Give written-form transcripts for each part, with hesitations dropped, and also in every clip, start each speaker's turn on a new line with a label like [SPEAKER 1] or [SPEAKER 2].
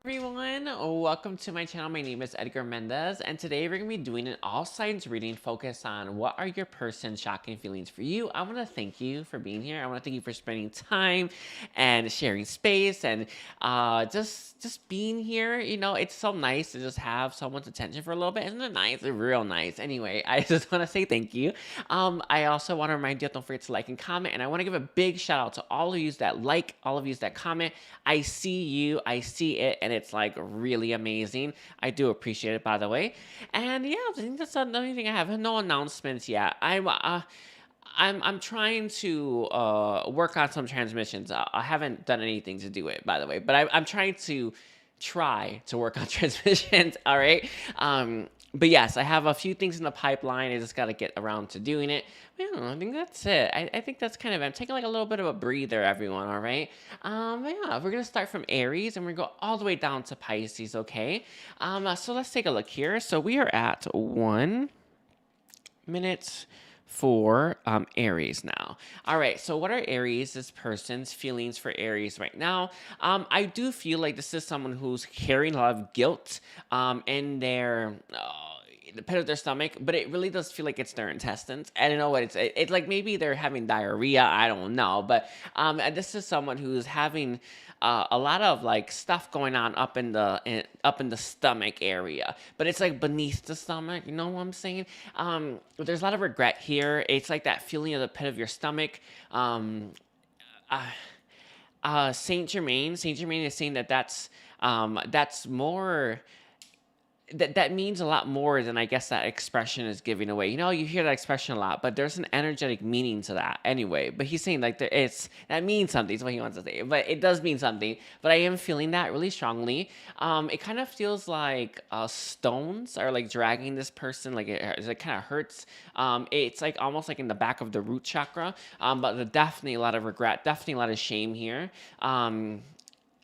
[SPEAKER 1] Everyone, welcome to my channel. My name is Edgar Mendez, and today we're going to be doing an all signs reading focused on what are your person's shocking feelings for you. I want to thank you for being here. I want to thank you for spending time and sharing space and just being here. You know, it's so nice to just have someone's attention for a little bit. Isn't it nice? It's real nice. Anyway, I just want to say thank you. I also want to remind you, don't forget to like and comment, and I want to give a big shout out to all of you that like, all of you that comment. I see you, I see it, and it's like really amazing. I do appreciate it, by the way. And yeah, I think that's the only thing I have. No announcements yet. I'm trying to work on some transmissions. I haven't done anything to do it, by the way, but I'm trying to work on transmissions. All right. But yes, I have a few things in the pipeline. I just got to get around to doing it. But I think that's it. I think that's kind of it. I'm taking like a little bit of a breather, everyone. All right. But yeah, we're gonna start from Aries and we're gonna go all the way down to Pisces. Okay. So let's take a look here. So we are at 1 minute for Aries now. All right, so what are Aries, this person's feelings for Aries right now? I do feel like this is someone who's carrying a lot of guilt in their the pit of their stomach, but it really does feel like it's their intestines. I don't know what it's like maybe they're having diarrhea, I don't know, but this is someone who's having a lot of like stuff going on up in the stomach area, but it's like beneath the stomach, you know what I'm saying? There's a lot of regret here. It's like that feeling of the pit of your stomach. Saint Germain is saying that that's more that means a lot more than I guess that expression is giving away. You know, you hear that expression a lot, but there's an energetic meaning to that anyway. But he's saying like that means something. Is what he wants to say, but it does mean something. But I am feeling that really strongly. It kind of feels like stones are like dragging this person. Like it kind of hurts. It's like almost like in the back of the root chakra. But there's definitely a lot of regret. Definitely a lot of shame here. A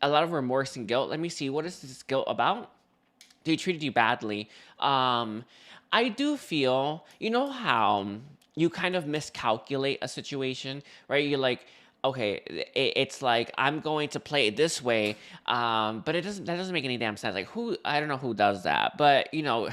[SPEAKER 1] lot of remorse and guilt. Let me see. What is this guilt about? They treated you badly. I do feel, you know how you kind of miscalculate a situation, right? You're like, okay, it's like I'm going to play it this way, but that doesn't make any damn sense. Like I don't know who does that, but you know,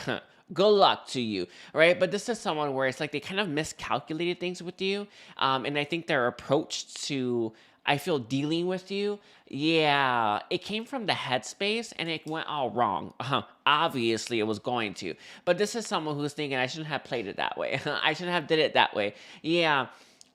[SPEAKER 1] good luck to you, right? But this is someone where it's like they kind of miscalculated things with you, and I think their approach to I feel dealing with you, yeah, it came from the headspace and it went all wrong. Obviously, it was going to. But this is someone who's thinking, I shouldn't have played it that way. I shouldn't have did it that way. Yeah,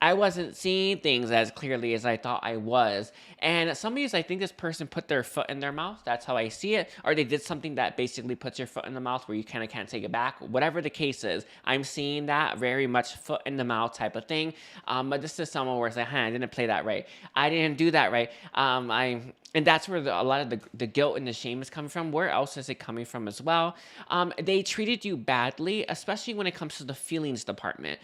[SPEAKER 1] I wasn't seeing things as clearly as I thought I was. And some of you, I think this person put their foot in their mouth. That's how I see it. Or they did something that basically puts your foot in the mouth where you kind of can't take it back. Whatever the case is, I'm seeing that very much foot in the mouth type of thing. But this is someone where it's like, hey, I didn't play that right. I didn't do that right. And that's where a lot of the guilt and the shame is coming from. Where else is it coming from as well? They treated you badly, especially when it comes to the feelings department.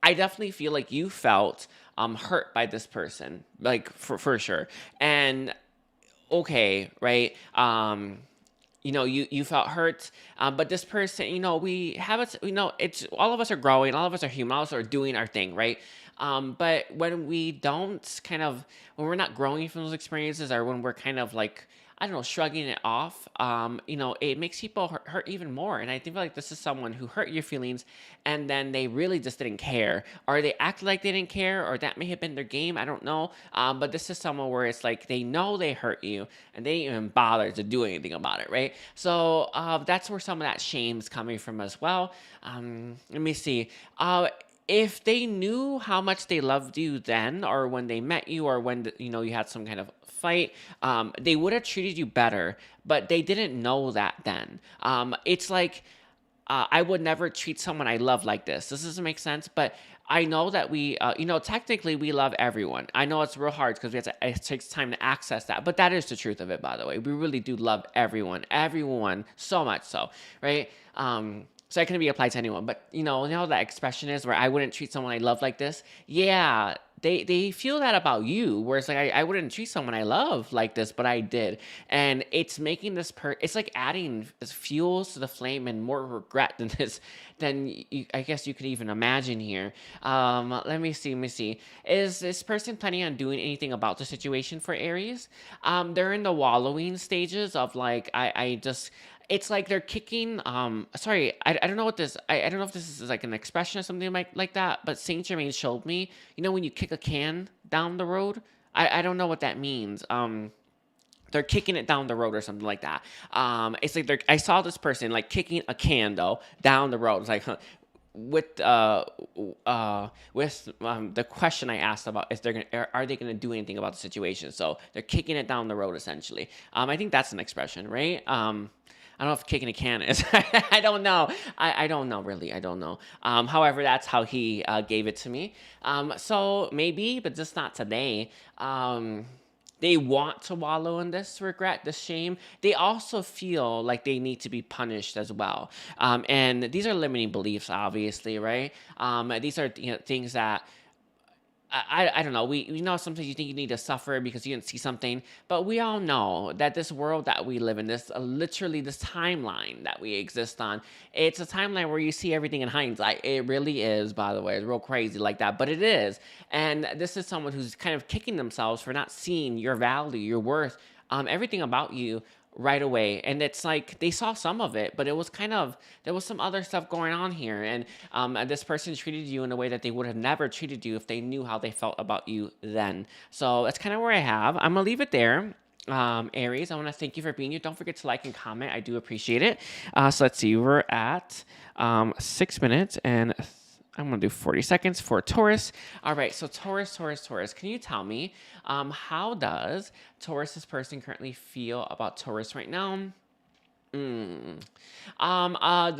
[SPEAKER 1] I definitely feel like you felt hurt by this person, like for sure. And okay, right? You know, you felt hurt, but this person, you know, we have it. You know, it's all of us are growing, all of us are human, all of us are doing our thing, right? But when we don't when we're not growing from those experiences, or when we're kind of like I don't know, shrugging it off, you know, it makes people hurt even more. And I think like this is someone who hurt your feelings and then they really just didn't care. Or they act like they didn't care, or that may have been their game. I don't know. But this is someone where it's like they know they hurt you and they didn't even bother to do anything about it, right? So that's where some of that shame is coming from as well. Let me see. If they knew how much they loved you then, or when they met you, or when you know you had some kind of fight, they would have treated you better, but they didn't know that then. It's like I would never treat someone I love like this. This doesn't make sense, but I know that we, you know, technically we love everyone. I know it's real hard because it takes time to access that, but that is the truth of it, by the way. We really do love everyone, so much so, right? So that can be applied to anyone. But, you know that expression is where I wouldn't treat someone I love like this. Yeah, they feel that about you, where it's like I wouldn't treat someone I love like this, but I did, and it's making it's like adding this fuels to the flame and more regret than I guess you could even imagine here. Let me see. Is this person planning on doing anything about the situation for Aries? They're in the wallowing stages of like I just it's like they're kicking sorry, I don't know what this I don't know if this is like an expression or something like that, but Saint Germain showed me, you know, when you kick a can down the road. I don't know what that means. They're kicking it down the road or something like that. It's like I saw this person like kicking a can though down the road. It's like, huh, with the question I asked about is are they gonna do anything about the situation? So they're kicking it down the road essentially. I think that's an expression, right? I don't know if kicking a can is. I don't know. I don't know, really. I don't know. However, that's how he gave it to me. So maybe, but just not today. They want to wallow in this regret, this shame. They also feel like they need to be punished as well. And these are limiting beliefs, obviously, right? These are, you know, things that I don't know. We know sometimes you think you need to suffer because you didn't see something, but we all know that this world that we live in, this literally this timeline that we exist on, it's a timeline where you see everything in hindsight. It really is, by the way. It's real crazy like that, but it is. And this is someone who's kind of kicking themselves for not seeing your value, your worth, everything about you right away. And it's like they saw some of it, but it was kind of, there was some other stuff going on here. And this person treated you in a way that they would have never treated you if they knew how they felt about you then. So that's kind of where I have. I'm gonna leave it there. Aries, I want to thank you for being here. Don't forget to like and comment. I do appreciate it. So let's see, we're at 6 minutes and I'm going to do 40 seconds for Taurus. All right, so Taurus. Can you tell me, how does Taurus's person currently feel about Taurus right now?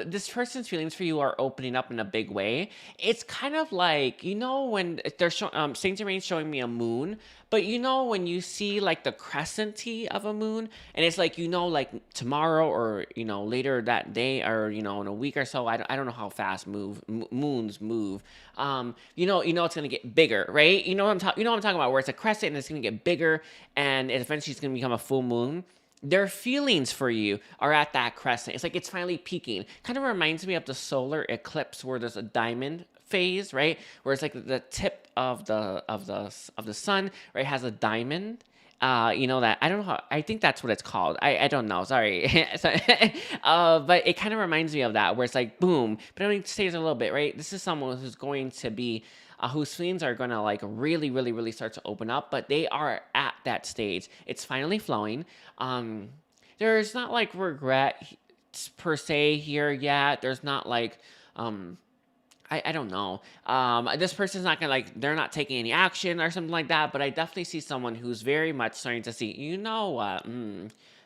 [SPEAKER 1] This person's feelings for you are opening up in a big way. It's kind of like, you know, when they're showing, Saint Germain's showing me a moon, but you know, when you see like the crescency of a moon, and it's like, you know, like tomorrow or, you know, later that day or, you know, in a week or so, I don't know how fast moons move. You know, it's going to get bigger, right? You know what I'm talking about, where it's a crescent and it's going to get bigger and eventually it's going to become a full moon. Their feelings for you are at that crescent. It's like it's finally peaking. Kind of reminds me of the solar eclipse where there's a diamond phase, right? Where it's like the tip of the sun, right, has a diamond. You know that, I don't know how, I think that's what it's called. I don't know. Sorry. But it kind of reminds me of that, where it's like boom, but it only stays a little bit, right? This is someone who's going to be whose feelings are going to like really, really, really start to open up, but they are at that stage. It's finally flowing. There's not like regret per se here yet. There's not like, I don't know. This person's not gonna like, they're not taking any action or something like that, but I definitely see someone who's very much starting to see, you know what,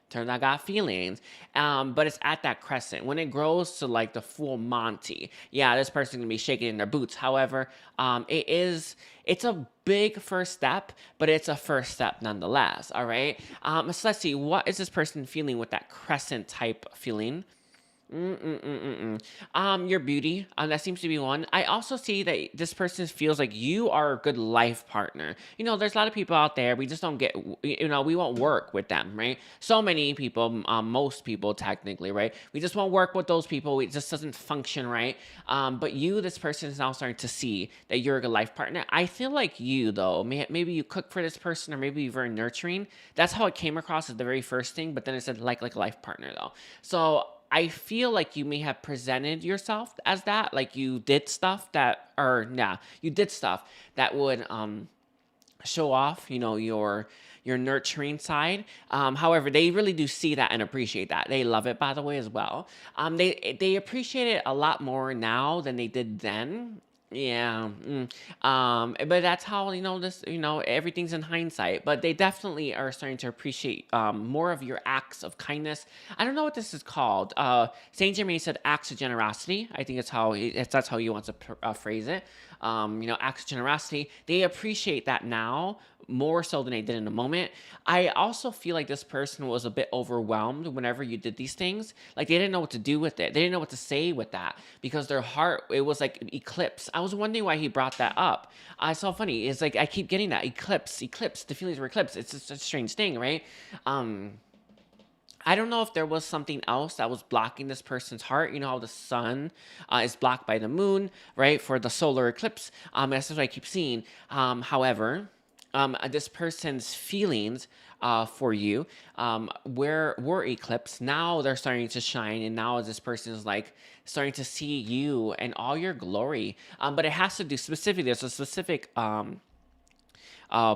[SPEAKER 1] turns out I got feelings. But it's at that crescent. When it grows to like the full Monty, yeah, this person's gonna be shaking in their boots. However, it's a big first step, but it's a first step nonetheless, all right? So let's see, what is this person feeling with that crescent type feeling? Your beauty. That seems to be one. I also see that this person feels like you are a good life partner. You know, there's a lot of people out there, we just don't get, you know, we won't work with them, right? So many people, most people technically, right? We just won't work with those people. It just doesn't function right. But you, this person is now starting to see that you're a good life partner. I feel like you, though, maybe you cook for this person, or maybe you're very nurturing. That's how it came across as the very first thing, but then it said like a life partner, though. So I feel like you may have presented yourself as that, like you did stuff that, you did stuff that would show off, you know, your nurturing side. However, they really do see that and appreciate that. They love it, by the way, as well. They appreciate it a lot more now than they did then. Yeah. But that's how, you know, this, you know, everything's in hindsight, but they definitely are starting to appreciate more of your acts of kindness. I don't know what this is called. Saint Germain said acts of generosity. I think that's how he wants to phrase it. You know, acts of generosity. They appreciate that now more so than they did in the moment. I also feel like this person was a bit overwhelmed whenever you did these things. Like they didn't know what to do with it. They didn't know what to say with that because their heart, it was like eclipse. I was wondering why he brought that up. I saw funny. It's like I keep getting that eclipse. The feelings were eclipsed. It's just a strange thing, right? I don't know if there was something else that was blocking this person's heart. You know how the sun is blocked by the moon, right? For the solar eclipse. That's what I keep seeing. However, this person's feelings for you were eclipsed. Now they're starting to shine, and now this person is like starting to see you and all your glory. But it has to do specifically. There's a specific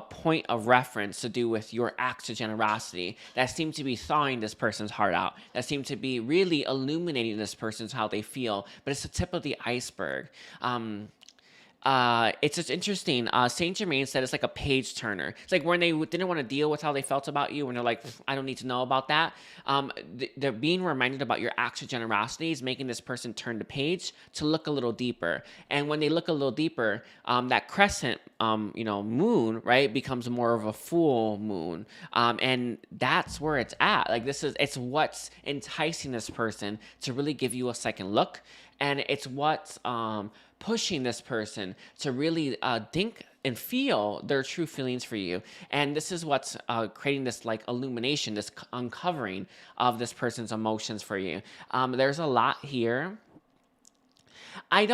[SPEAKER 1] point of reference to do with your acts of generosity that seem to be thawing this person's heart out, that seem to be really illuminating this person's how they feel, but it's the tip of the iceberg. It's just interesting. Saint Germain said it's like a page turner. It's like when they didn't want to deal with how they felt about you, when they're like, I don't need to know about that. They're being reminded about your acts of generosity is making this person turn the page to look a little deeper. And when they look a little deeper, that crescent, moon, right, becomes more of a full moon. And that's where it's at. Like it's what's enticing this person to really give you a second look. And it's what's pushing this person to really think and feel their true feelings for you. And this is what's creating this like illumination, this uncovering of this person's emotions for you. There's a lot here. Saint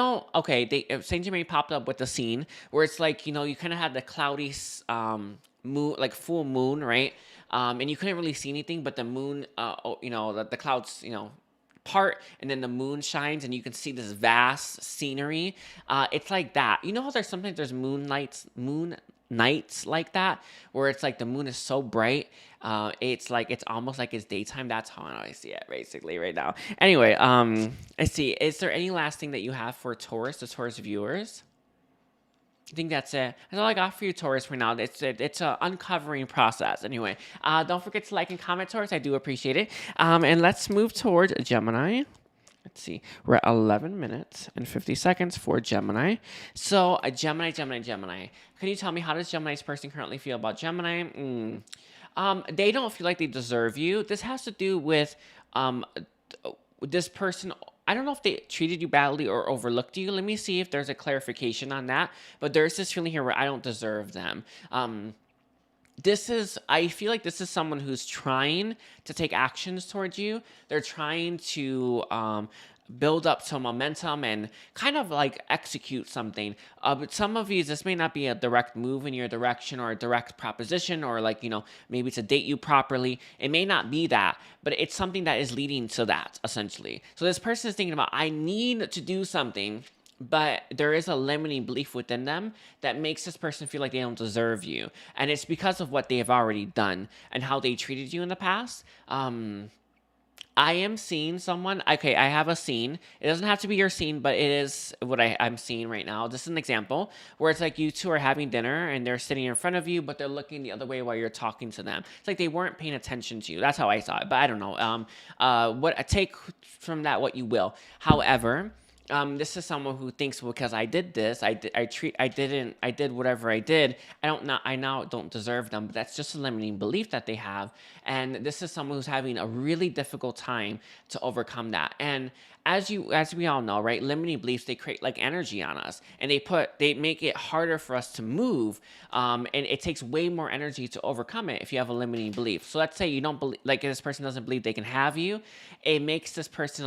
[SPEAKER 1] Germain popped up with the scene where it's like, you kind of had the cloudy moon, like full moon, right? And you couldn't really see anything, but the moon, the clouds, part, and then the moon shines and you can see this vast scenery. It's like that. You know how there's moon nights like that where it's like the moon is so bright, it's almost like it's daytime. That's how I see it basically right now. Anyway, let's see, is there any last thing that you have for the Taurus viewers? I think that's it. That's all I got for you, Taurus, for now. It's an uncovering process. Anyway, don't forget to like and comment, Taurus. I do appreciate it. And let's move towards Gemini. Let's see. We're at 11 minutes and 50 seconds for Gemini. So, Gemini. Can you tell me, how does Gemini's person currently feel about Gemini? They don't feel like they deserve you. This has to do with this person. I don't know if they treated you badly or overlooked you. Let me see if there's a clarification on that. But there's this feeling here where I don't deserve them. I feel like this is someone who's trying to take actions towards you. They're trying to build up some momentum and kind of like execute something. But some of these, this may not be a direct move in your direction or a direct proposition, or like, maybe to date you properly. It may not be that, but it's something that is leading to that, essentially. So this person is thinking about, I need to do something, but there is a limiting belief within them that makes this person feel like they don't deserve you. And it's because of what they have already done and how they treated you in the past. I am seeing someone. Okay, I have a scene. It doesn't have to be your scene, but it is what I'm seeing right now. This is an example where it's like you two are having dinner and they're sitting in front of you, but they're looking the other way while you're talking to them. It's like they weren't paying attention to you. That's how I saw it, but I don't know. Take from that what you will. However, this is someone who thinks, because I did this, I did whatever I did, I now don't deserve them. But that's just a limiting belief that they have. And this is someone who's having a really difficult time to overcome that. And as we all know, right, limiting beliefs, they create like energy on us, and they make it harder for us to move. And it takes way more energy to overcome it if you have a limiting belief. So let's say you don't believe, like this person doesn't believe they can have you. It makes this person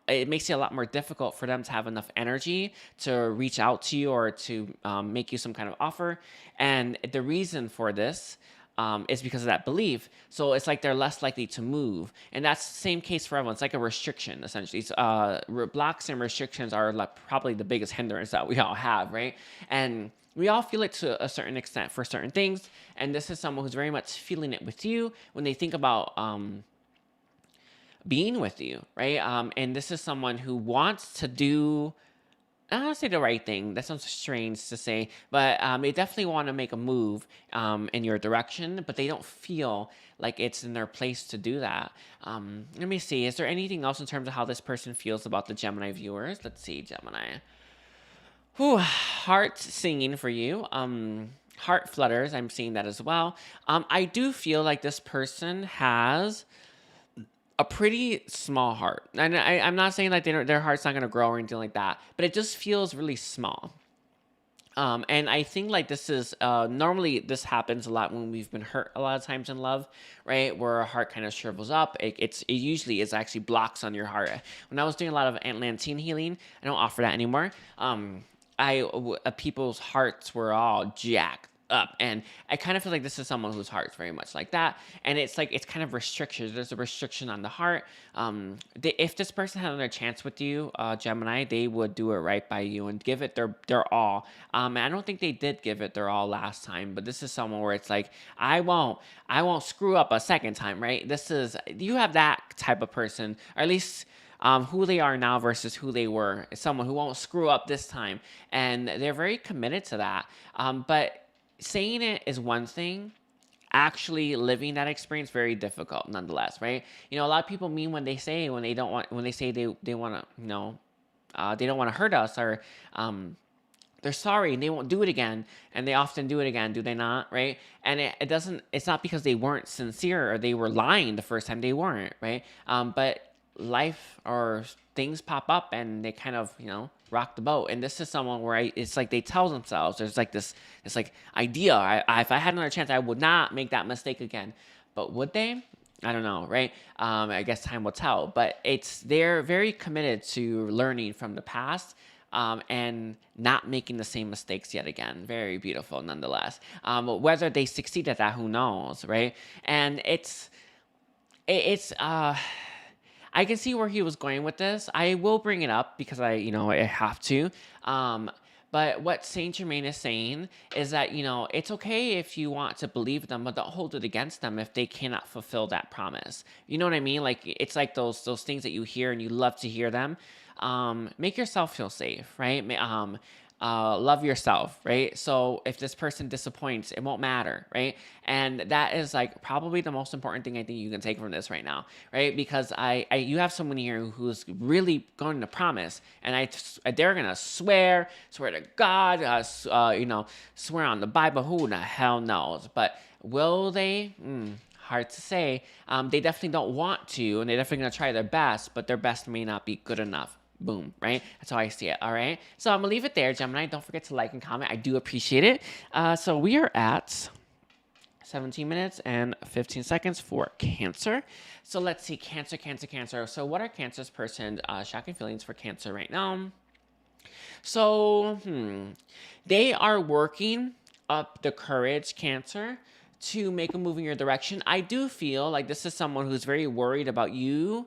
[SPEAKER 1] it makes it a lot more difficult for them to have enough energy to reach out to you or to make you some kind of offer. And the reason for this is because of that belief. So it's like they're less likely to move. And that's the same case for everyone. It's like a restriction, essentially. Blocks and restrictions are like probably the biggest hindrance that we all have, right? And we all feel it to a certain extent for certain things. And this is someone who's very much feeling it with you when they think about being with you, right? And this is someone who wants to do, I don't want to say the right thing. That sounds strange to say, but they definitely want to make a move in your direction, but they don't feel like it's in their place to do that. Let me see. Is there anything else in terms of how this person feels about the Gemini viewers? Let's see, Gemini. Heart singing for you. Heart flutters. I'm seeing that as well. I do feel like this person has a pretty small heart. And I'm not saying like their heart's not going to grow or anything like that, but it just feels really small. And I think like this is normally this happens a lot when we've been hurt a lot of times in love, right? Where our heart kind of shrivels up. It usually is actually blocks on your heart. When I was doing a lot of Atlantean healing, I don't offer that anymore. People's hearts were all jacked up, and I kind of feel like this is someone whose heart's very much like that, and it's like it's kind of restrictions. There's a restriction on the heart. If this person had another chance with you, Gemini, they would do it right by you and give it their all. And I don't think they did give it their all last time, but this is someone where it's like I won't screw up a second time, right? This is you have that type of person, or at least who they are now versus who they were. It's someone who won't screw up this time, and they're very committed to that. But saying it is one thing, actually living that experience very difficult nonetheless, right? A lot of people mean when they say they want to, they don't want to hurt us, or they're sorry and they won't do it again, and they often do it again, do they not, right? And it's not because they weren't sincere or they were lying the first time. They weren't, right? But life or things pop up and they kind of rock the boat. And this is someone where it's like they tell themselves there's like this like idea, if I had another chance I would not make that mistake again. But would they? I don't know, right? I guess time will tell. But they're very committed to learning from the past, and not making the same mistakes yet again. Very beautiful nonetheless. Whether they succeed at that, who knows, right? And I can see where he was going with this. I will bring it up because I have to. But what Saint Germain is saying is that, it's okay if you want to believe them, but don't hold it against them if they cannot fulfill that promise. You know what I mean? Like, it's like those things that you hear and you love to hear them. Make yourself feel safe, right? Love yourself, right? So if this person disappoints, it won't matter, right? And that is like probably the most important thing I think you can take from this right now, right? Because you have someone here who's really going to promise, and they're gonna swear to God, swear on the Bible. Who the hell knows? But will they? Hard to say. They definitely don't want to, and they're definitely gonna try their best, but their best may not be good enough. Boom, right? That's how I see it, all right? So I'm going to leave it there, Gemini. Don't forget to like and comment. I do appreciate it. So we are at 17 minutes and 15 seconds for Cancer. So let's see, Cancer. So what are Cancer's person's shocking feelings for Cancer right now? So, they are working up the courage, Cancer, to make a move in your direction. I do feel like this is someone who's very worried about you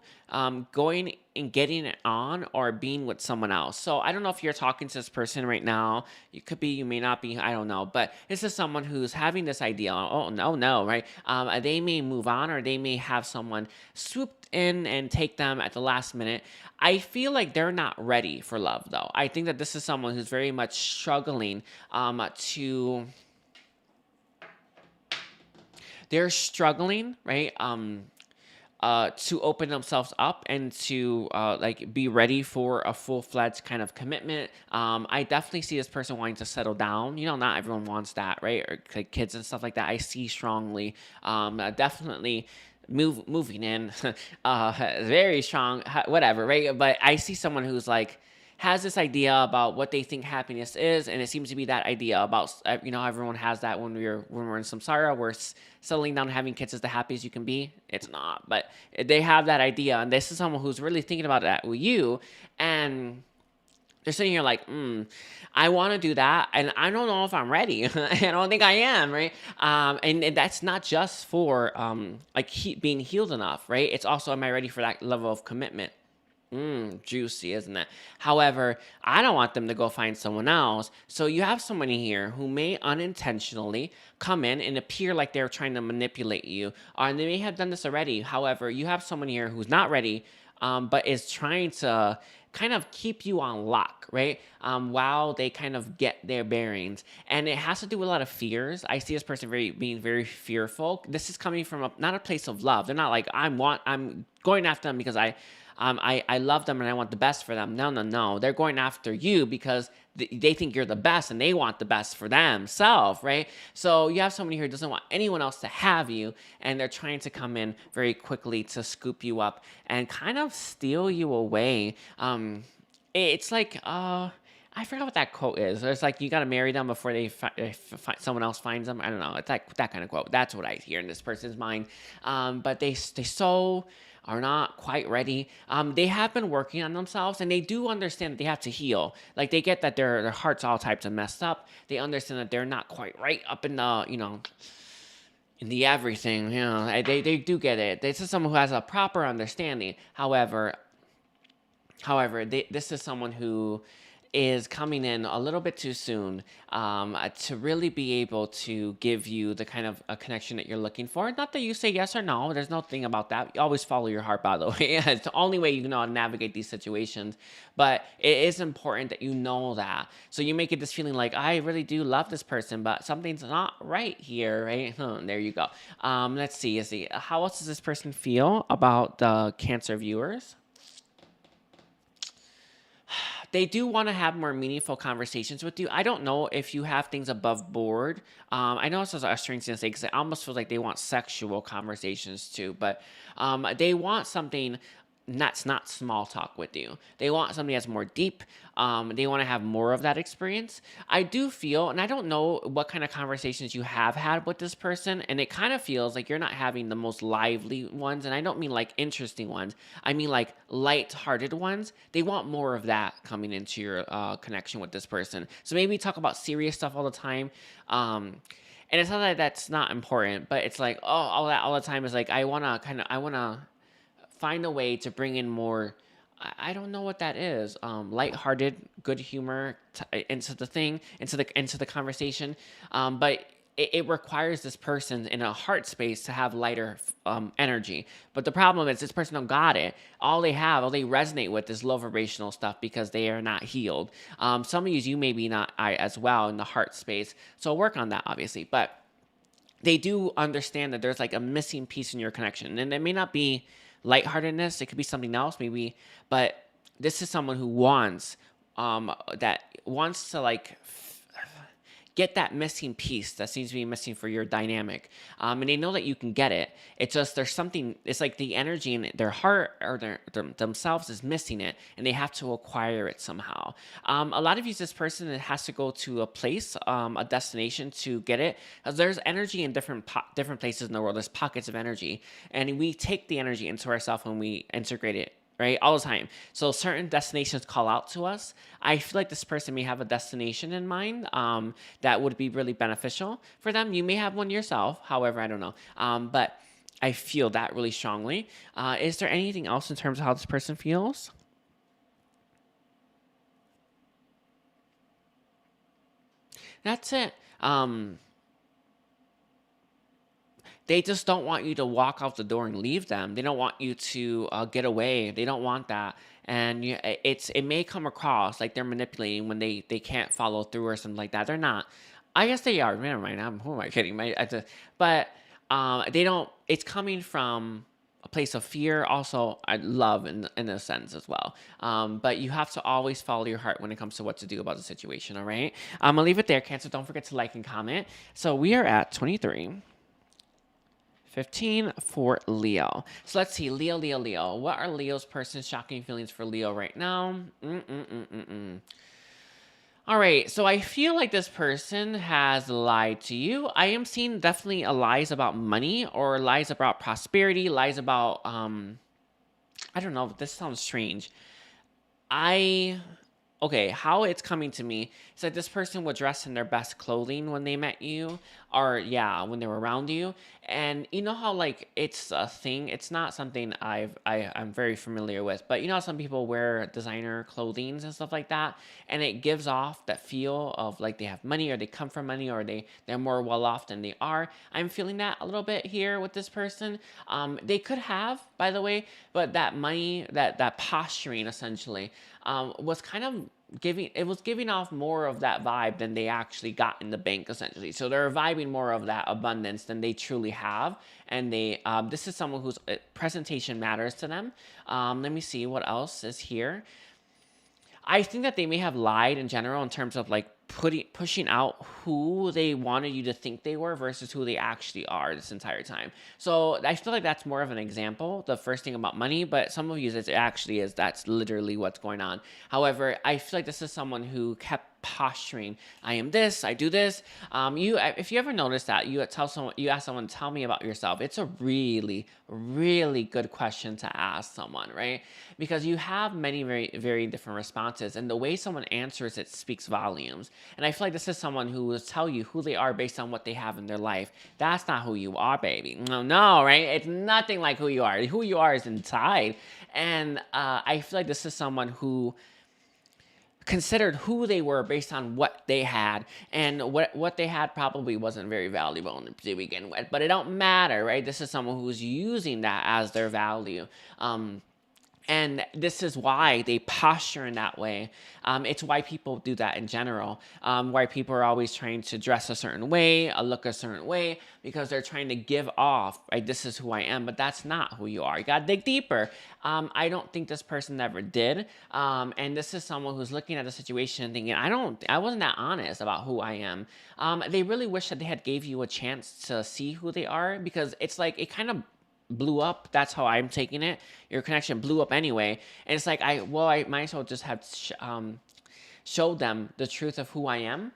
[SPEAKER 1] going and getting it on or being with someone else. So I don't know if you're talking to this person right now. You could be, you may not be, I don't know. But this is someone who's having this idea. Oh, no, right? They may move on, or they may have someone swoop in and take them at the last minute. I feel like they're not ready for love, though. I think that this is someone who's very much struggling they're struggling, right, to open themselves up and to be ready for a full-fledged kind of commitment. I definitely see this person wanting to settle down. Not everyone wants that, right? Or like kids and stuff like that. I see strongly, definitely moving in, very strong, whatever, right? But I see someone who's like, has this idea about what they think happiness is, and it seems to be that idea about, everyone has that when we're in samsara, where settling down and having kids is the happiest you can be. It's not, but they have that idea, and this is someone who's really thinking about that with you, and they're sitting here like, I want to do that, and I don't know if I'm ready. I don't think I am, right? And that's not just for being healed enough, right? It's also, am I ready for that level of commitment? Juicy, isn't it? However, I don't want them to go find someone else. So you have somebody here who may unintentionally come in and appear like they're trying to manipulate you, and they may have done this already. However, you have someone here who's not ready, but is trying to kind of keep you on lock, right? While they kind of get their bearings. And it has to do with a lot of fears. I see this person being very fearful. This is coming from not a place of love. They're not like, I'm going after them because I love them and I want the best for them. No, no, no. They're going after you because they think you're the best and they want the best for themselves, right? So you have somebody who doesn't want anyone else to have you, and they're trying to come in very quickly to scoop you up and kind of steal you away. It's like, I forgot what that quote is. It's like, you got to marry them before someone else finds them. I don't know. It's like that kind of quote. That's what I hear in this person's mind. But they so are not quite ready. They have been working on themselves, and they do understand that they have to heal. Like, they get that their heart's all types of messed up. They understand that they're not quite right up in the, in the everything. They do get it. This is someone who has a proper understanding. However, this is someone who is coming in a little bit too soon to really be able to give you the kind of a connection that you're looking for. Not that you say yes or no. There's no thing about that. You always follow your heart, by the way. It's the only way you know how to navigate these situations. But it is important that you know that. So you may get this feeling like, I really do love this person, but something's not right here, right? There you go. Let's see. How else does this person feel about the Cancer viewers? They do want to have more meaningful conversations with you. I don't know if you have things above board. I know this is a strange thing to say because it almost feels like they want sexual conversations too. But they want something that's not small talk with you. They want something that's more deep. They want to have more of that experience. I do feel, and I don't know what kind of conversations you have had with this person, and it kind of feels like you're not having the most lively ones, and I don't mean like interesting ones. I mean like light-hearted ones. They want more of that coming into your connection with this person. So maybe talk about serious stuff all the time. And it's not that that's not important, but it's like, all the time is like, I want to find a way to bring in more, I don't know what that is, lighthearted, good humor into the conversation, but it requires this person in a heart space to have lighter energy. But the problem is this person don't got it. All they resonate with is low vibrational stuff because they are not healed. Some of you maybe not as well in the heart space, so work on that obviously, but they do understand that there's like a missing piece in your connection, and it may not be lightheartedness. It could be something else, maybe. But this is someone who wants to like get that missing piece that seems to be missing for your dynamic. And they know that you can get it. It's just there's something. It's like the energy in their heart or themselves is missing it, and they have to acquire it somehow. A lot of you, this person has to go to a place, a destination to get it. There's energy in different places in the world. There's pockets of energy, and we take the energy into ourselves when we integrate it. Right? All the time. So certain destinations call out to us. I feel like this person may have a destination in mind that would be really beneficial for them. You may have one yourself. However, I don't know. But I feel that really strongly. Is there anything else in terms of how this person feels? That's it. They just don't want you to walk out the door and leave them. They don't want you to get away. They don't want that. And it may come across like they're manipulating when they can't follow through or something like that. They're not. I guess they are. Never mind. Who am I kidding? But they don't. It's coming from a place of fear. Also, I love in a sense as well. But you have to always follow your heart when it comes to what to do about the situation. All right. I'm gonna leave it there, Cancer. Don't forget to like and comment. So we are at 23. 15 for Leo. So let's see, Leo. What are Leo's person's shocking feelings for Leo right now? All right, so I feel like this person has lied to you. I am seeing definitely lies about money or lies about prosperity, lies about, I don't know, this sounds strange. Okay, how it's coming to me It's like this person would dress in their best clothing when they met you, or yeah, when they were around you. And you know how like it's a thing. It's not something I'm very familiar with, but you know how some people wear designer clothings and stuff like that, and it gives off that feel of like they have money or they come from money or they're more well off than they are. I'm feeling that a little bit here with this person. They could have, by the way, but that money, that posturing essentially, was kind of giving off more of that vibe than they actually got in the bank essentially. So they're vibing more of that abundance than they truly have. And this is someone whose presentation matters to them. Let me see what else is here. I think that they may have lied in general in terms of like pushing out who they wanted you to think they were versus who they actually are this entire time. So I feel like that's more of an example, the first thing about money, but some of you, it actually is, that's literally what's going on. However, I feel like this is someone who kept posturing. I am this, I do this. If you ever notice that you ask someone, tell me about yourself, it's a really, really good question to ask someone, right? Because you have many very, very different responses, and the way someone answers it speaks volumes. And I feel like this is someone who will tell you who they are based on what they have in their life. That's not who you are, baby. No, right? It's nothing like who you are. Who you are is inside. And I feel like this is someone who considered who they were based on what they had, and what they had probably wasn't very valuable to begin with, but it don't matter, right? This is someone who's using that as their value. And this is why they posture in that way. It's why people do that in general. Why people are always trying to dress a certain way, look a certain way, because they're trying to give off, right, this is who I am, but that's not who you are. You gotta dig deeper. I don't think this person ever did. And this is someone who's looking at the situation and thinking, I wasn't that honest about who I am. They really wish that they had gave you a chance to see who they are, because it's like, it kind of blew up. That's how I'm taking it. Your connection blew up anyway. And it's like, I might as well just have showed them the truth of who I am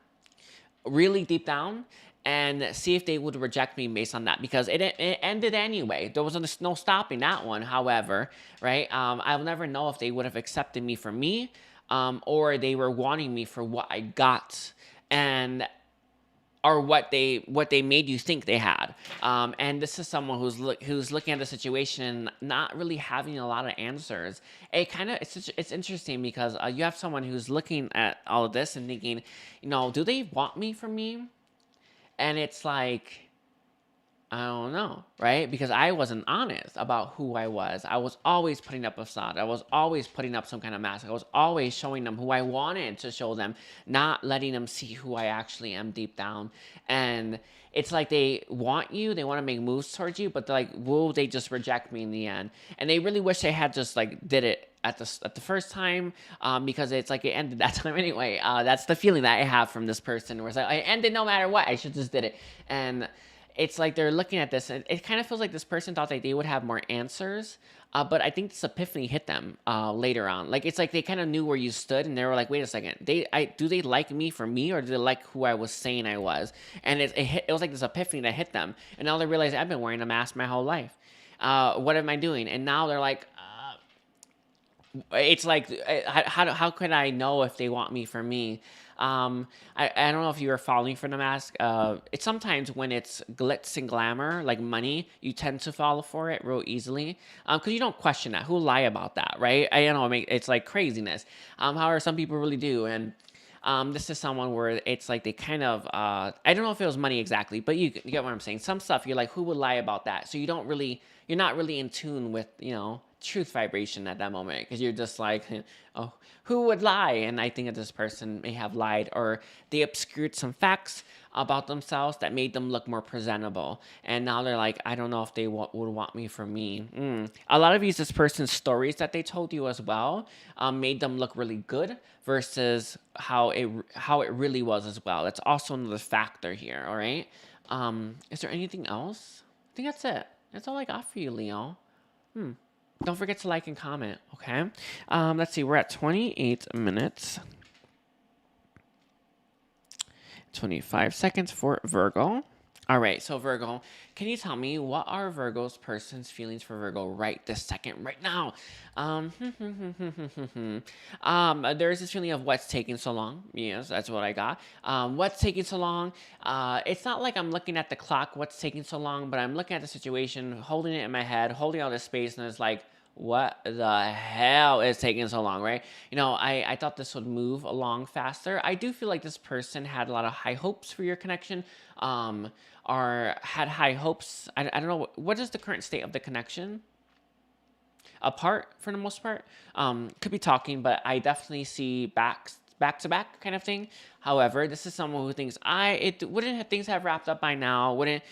[SPEAKER 1] really deep down, and see if they would reject me based on that, because it ended anyway. There was no stopping that one. However, right, I'll never know if they would have accepted me for me, or they were wanting me for what I got, and or what they made you think they had. And this is someone who's looking at the situation, not really having a lot of answers. It's interesting because you have someone who's looking at all of this and thinking, do they want me for me? And it's like, I don't know, right? Because I wasn't honest about who I was. I was always putting up a facade. I was always putting up some kind of mask. I was always showing them who I wanted to show them, not letting them see who I actually am deep down. And it's like they want you, they want to make moves towards you, but they're like, will they just reject me in the end? And they really wish they had just like did it at the first time, because it's like it ended that time anyway. That's the feeling that I have from this person, where it's like, I ended no matter what. I should just did it. And it's like they're looking at this, and it kind of feels like this person thought that they would have more answers, but I think this epiphany hit them later on. Like, it's like they kind of knew where you stood, and they were like, wait a second, do they like me for me, or do they like who I was saying I was? And it was like this epiphany that hit them, and now they realize, I've been wearing a mask my whole life. What am I doing? And now they're like, it's like, how could I know if they want me for me? I don't know if you were falling for the mask. It's sometimes when it's glitz and glamour, like money, you tend to fall for it real easily. Because you don't question that. Who'll lie about that, right? I don't know, it's like craziness. However, some people really do. And this is someone where it's like they kind of, I don't know if it was money exactly, but you get what I'm saying. Some stuff, you're like, who would lie about that? So you're not really in tune with, truth vibration at that moment, because you're just like, oh, who would lie? And I think that this person may have lied, or they obscured some facts about themselves that made them look more presentable, and now they're like, I don't know if they would want me for me. A lot of this person's stories that they told you as well made them look really good versus how it really was as well. That's also another factor here. All right, is there anything else? I think that's it. That's all I got for you, Leo. Don't forget to like and comment, okay? Let's see, we're at 28 minutes. 25 seconds for Virgo. All right, so Virgo, can you tell me what are Virgo's person's feelings for Virgo right this second, right now? Um, there's this feeling of what's taking so long. Yes, that's what I got. What's taking so long? It's not like I'm looking at the clock, what's taking so long, but I'm looking at the situation, holding it in my head, holding all this space, and it's like, what the hell is taking so long, right? I thought this would move along faster. I do feel like this person had a lot of high hopes for your connection, um, or had high hopes. I don't know. What is the current state of the connection? Apart for the most part. Could be talking, but I definitely see back to back kind of thing. However, this is someone who thinks things have wrapped up by now? Wouldn't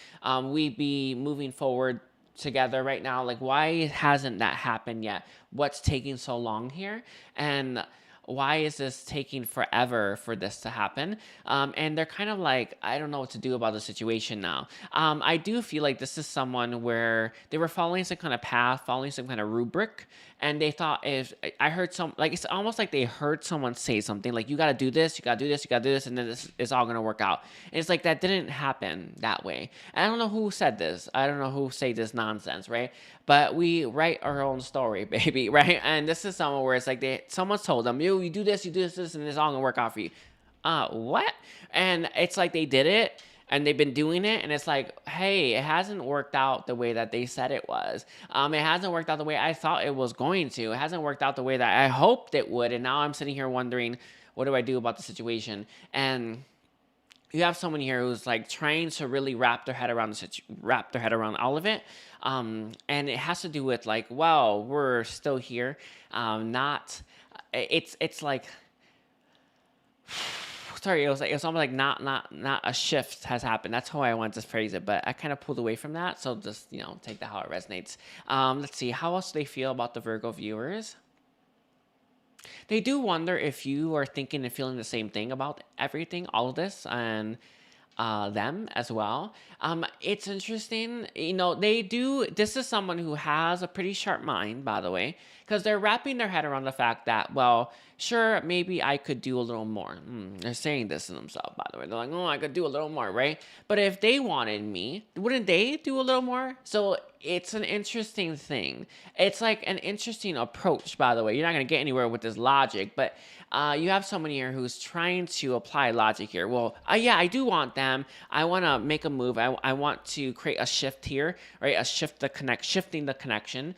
[SPEAKER 1] we be moving forward together right now? Like, why hasn't that happened yet? What's taking so long here? And why is this taking forever for this to happen? And they're kind of like, I don't know what to do about the situation now. I do feel like this is someone where they were following some kind of path, following some kind of rubric, and they thought, if I heard it's almost like they heard someone say something like, you got to do this, you got to do this, you got to do this, and then this is all going to work out. And it's like, that didn't happen that way. And I don't know who said this. I don't know who said this nonsense, right? But we write our own story, baby, right? And this is someone where it's like someone's told them, you do this, and it's all going to work out for you. What? And it's like they did it, and they've been doing it, and it's like, hey, it hasn't worked out the way that they said it was. It hasn't worked out the way I thought it was going to. It hasn't worked out the way that I hoped it would, and now I'm sitting here wondering, what do I do about the situation? And you have someone here who's like trying to really wrap their head around all of it, and it has to do with like, well, we're still here. Not, it's like. Sorry, it was almost like not a shift has happened. That's how I want to phrase it, but I kind of pulled away from that. So just take that how it resonates. Let's see, how else do they feel about the Virgo viewers? They do wonder if you are thinking and feeling the same thing about everything, all of this, and them as well. It's interesting, they do. This is someone who has a pretty sharp mind, by the way, because they're wrapping their head around the fact that, well, sure, maybe I could do a little more. They're saying this to themselves, by the way. They're like, oh, I could do a little more, right? But if they wanted me, wouldn't they do a little more? So it's an interesting thing. It's like an interesting approach, by the way. You're not going to get anywhere with this logic, but you have someone here who's trying to apply logic here. Well, yeah, I do want them. I want to make a move. I want to create a shift here, right? Shifting the connection.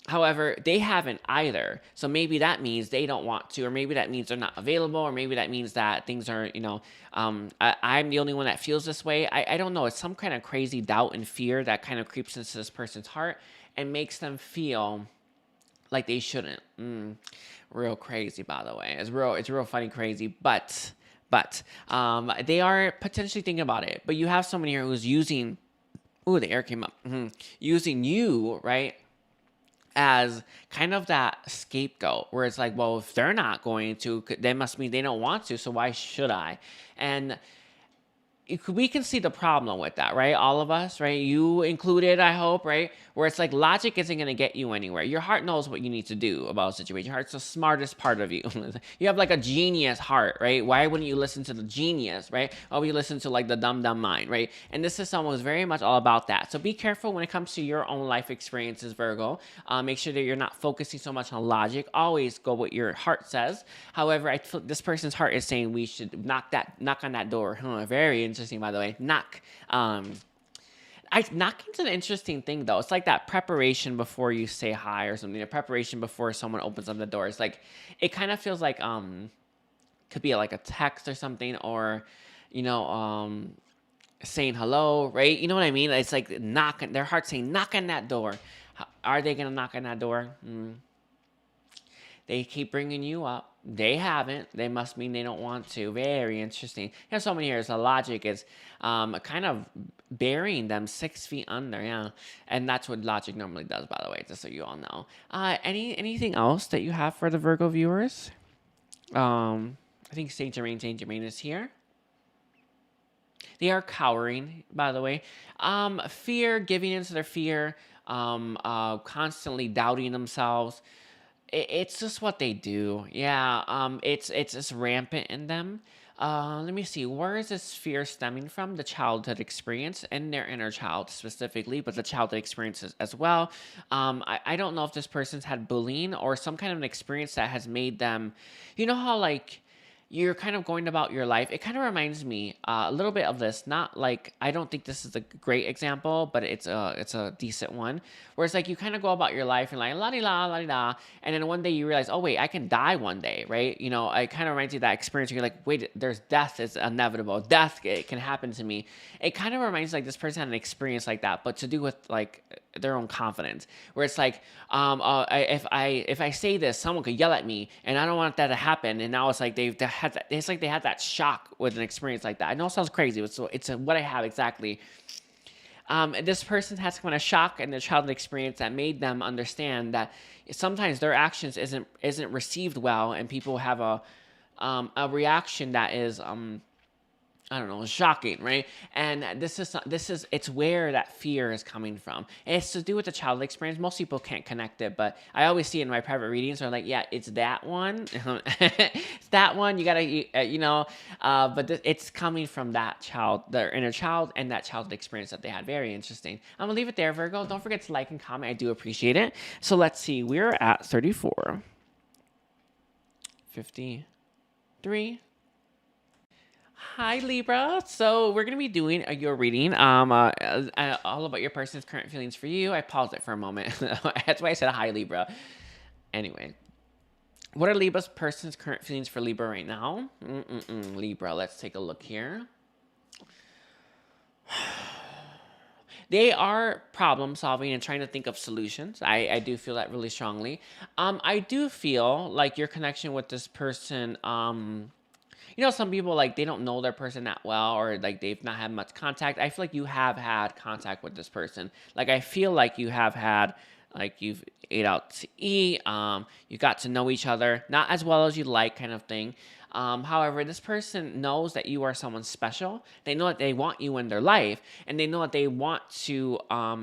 [SPEAKER 1] However, they haven't either. So maybe that means they don't want to, or maybe that means they're not available, or maybe that means that things are, I'm the only one that feels this way. I don't know. It's some kind of crazy doubt and fear that kind of creeps into this person's heart and makes them feel like they shouldn't. Real crazy, by the way. It's real funny crazy, but they are potentially thinking about it. But you have someone here who's using, the air came up, using you, right, as kind of that scapegoat, where it's like, well, if they're not going to, they must mean they don't want to, so why should I? And we can see the problem with that, right? All of us, right? You included, I hope, right? Where it's like logic isn't going to get you anywhere. Your heart knows what you need to do about a situation. Your heart's the smartest part of you. You have like a genius heart, right? Why wouldn't you listen to the genius, right? Or you listen to like the dumb mind, right? And this is someone who's very much all about that. So be careful when it comes to your own life experiences, Virgo. Make sure that you're not focusing so much on logic. Always go what your heart says. However, I feel this person's heart is saying we should knock on that door. Very interesting, by the way. Knocking's an interesting thing, though. It's like that preparation before you say hi or something. A preparation before someone opens up the door. It's like, it kind of feels like could be like a text or something, or saying hello, right? You know what I mean? It's like their heart saying, knock on that door. Are they gonna knock on that door? They keep bringing you up. They haven't. They must mean they don't want to. Very interesting. Here's someone here. So logic is kind of burying them 6 feet under. Yeah. And that's what logic normally does, by the way, just so you all know. Anything else that you have for the Virgo viewers? I think Saint Germain is here. They are cowering, by the way. Fear, giving into their fear, constantly doubting themselves. It's just what they do. Yeah. It's just rampant in them. Let me see. Where is this fear stemming from? The childhood experience and their inner child specifically, but the childhood experiences as well. I don't know if this person's had bullying or some kind of an experience that has made them, you know how like you're kind of going about your life. It kind of reminds me a little bit of this. Not like I don't think this is a great example, but it's a decent one. Where it's like you kind of go about your life and like la di la la di da, and then one day you realize, oh wait, I can die one day, right? You know, it kind of reminds you of that experience. Where you're like, wait, there's death is inevitable. Death it can happen to me. It kind of reminds like this person had an experience like that, but to do with like their own confidence, where it's like, if I say this, someone could yell at me, and I don't want that to happen. And now it's like they had that. It's like they had that shock with an experience like that. I know it sounds crazy, but so it's what I have exactly. This person has kind of shock in their childhood experience that made them understand that sometimes their actions isn't received well, and people have a reaction that is I don't know, shocking, right? And this is it's where that fear is coming from. And it's to do with the childhood experience. Most people can't connect it, but I always see it in my private readings. So I'm like, yeah, it's that one. It's that one. You gotta, but it's coming from that child, their inner child, and that childhood experience that they had. Very interesting. I'm gonna leave it there, Virgo. Don't forget to like and comment. I do appreciate it. So let's see. We're at 34, 53. Hi, Libra. So we're going to be doing your reading all about your person's current feelings for you. I paused it for a moment. That's why I said hi, Libra. Anyway, what are Libra's person's current feelings for Libra right now? Libra, let's take a look here. They are problem solving and trying to think of solutions. I do feel that really strongly. I do feel like your connection with this person, some people, like, they don't know their person that well, or, like, they've not had much contact. I feel like you have had contact with this person. Like, I feel like you have had, like, you've ate out to eat, you got to know each other, not as well as you like kind of thing. However, this person knows that you are someone special. They know that they want you in their life, and they know that they want to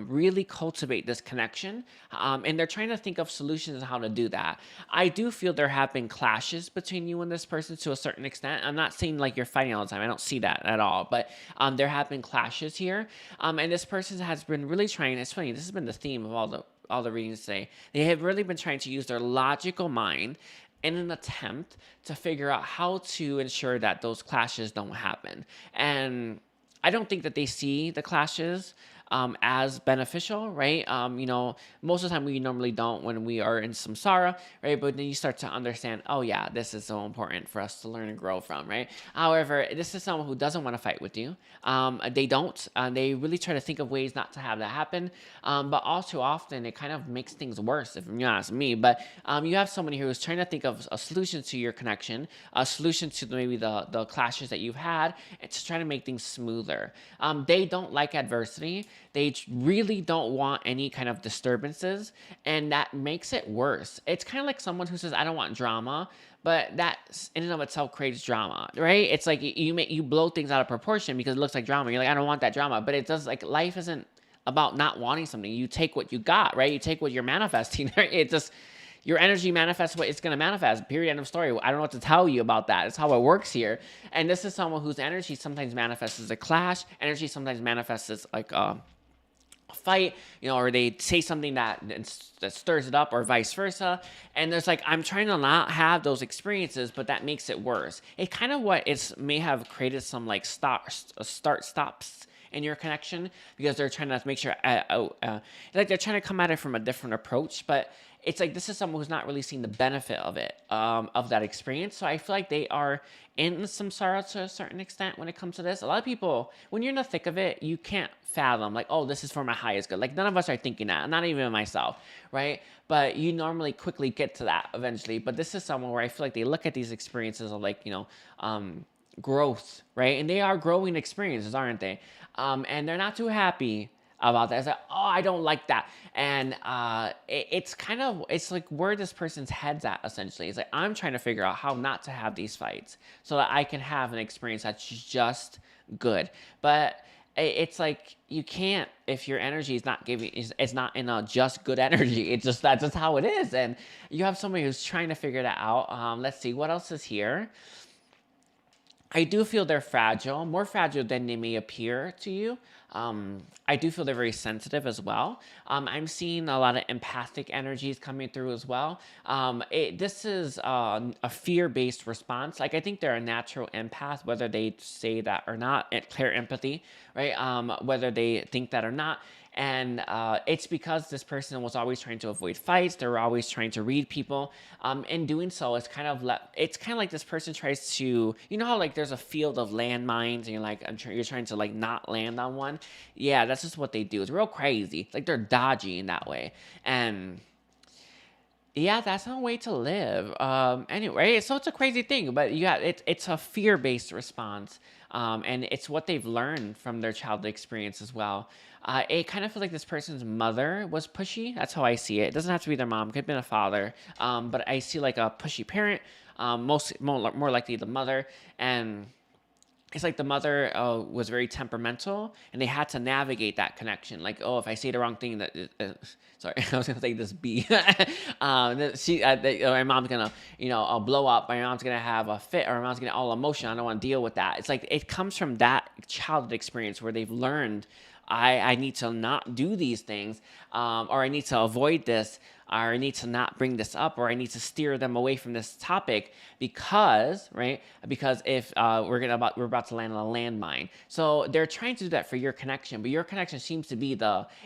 [SPEAKER 1] really cultivate this connection, and they're trying to think of solutions on how to do that. I do feel there have been clashes between you and this person to a certain extent. I'm not saying like you're fighting all the time. I don't see that at all, but there have been clashes here, and this person has been really trying. It's funny, this has been the theme of all the readings today. They have really been trying to use their logical mind in an attempt to figure out how to ensure that those clashes don't happen. And I don't think that they see the clashes as beneficial, right? Most of the time we normally don't when we are in samsara, right? But then you start to understand, oh yeah, this is so important for us to learn and grow from, right? However, this is someone who doesn't want to fight with you. They don't. They really try to think of ways not to have that happen. But all too often, it kind of makes things worse, if you ask me. But you have somebody who is trying to think of a solution to your connection, a solution to maybe the clashes that you've had, and to try to make things smoother. They don't like adversity. They really don't want any kind of disturbances, and that makes it worse. It's kind of like someone who says, I don't want drama, but that in and of itself creates drama, right? It's like you blow things out of proportion because it looks like drama. You're like, I don't want that drama, but it does, like, life isn't about not wanting something. You take what you got, right? You take what you're manifesting. It just, your energy manifests what it's going to manifest. Period. End of story. I don't know what to tell you about that. It's how it works here. And this is someone whose energy sometimes manifests as a clash. Energy sometimes manifests as like a fight, or they say something that stirs it up, or vice versa. And there's like, I'm trying to not have those experiences, but that makes it worse. It kind of may have created some like start-stops in your connection, because they're trying to make sure, like they're trying to come at it from a different approach, but it's like, this is someone who's not really seeing the benefit of it, of that experience. So I feel like they are in samsara to a certain extent when it comes to this. A lot of people, when you're in the thick of it, you can't fathom, like, oh, this is for my highest good. Like, none of us are thinking that, not even myself, right? But you normally quickly get to that eventually. But this is someone where I feel like they look at these experiences of like, growth, right? And they are growing experiences, aren't they? And they're not too happy about that. It's like, oh, I don't like that. And it's like where this person's head's at, essentially. It's like, I'm trying to figure out how not to have these fights so that I can have an experience that's just good. But it's like, you can't, if your energy is not it's not in a just good energy. It's just, that's just how it is. And you have somebody who's trying to figure that out. Let's see, what else is here? I do feel they're fragile, more fragile than they may appear to you. I do feel they're very sensitive as well. I'm seeing a lot of empathic energies coming through as well. This is a fear-based response. Like, I think they're a natural empath, whether they say that or not. Clear empathy, right? Whether they think that or not. And it's because this person was always trying to avoid fights. They were always trying to read people. In doing so, it's kind of like this person tries to, you know how like there's a field of landmines and you're like, you're trying to like not land on one. Yeah, that's just what they do. It's real crazy. Like, they're dodgy in that way. And yeah, that's no way to live. Anyway, so it's a crazy thing, but yeah, it's a fear-based response, and it's what they've learned from their childhood experience as well. It kind of feels like this person's mother was pushy. That's how I see it. It doesn't have to be their mom. Could have been a father, but I see like a pushy parent. More likely the mother, and it's like the mother was very temperamental, and they had to navigate that connection. Like, oh, if I say the wrong thing, sorry, I was gonna say this B. My mom's gonna, I'll blow up. My mom's gonna have a fit, or my mom's gonna all emotion. I don't want to deal with that. It's like it comes from that childhood experience where they've learned, I need to not do these things, or I need to avoid this, or I need to not bring this up, or I need to steer them away from this topic because if we're about to land on a landmine. So they're trying to do that for your connection, but your connection seems to be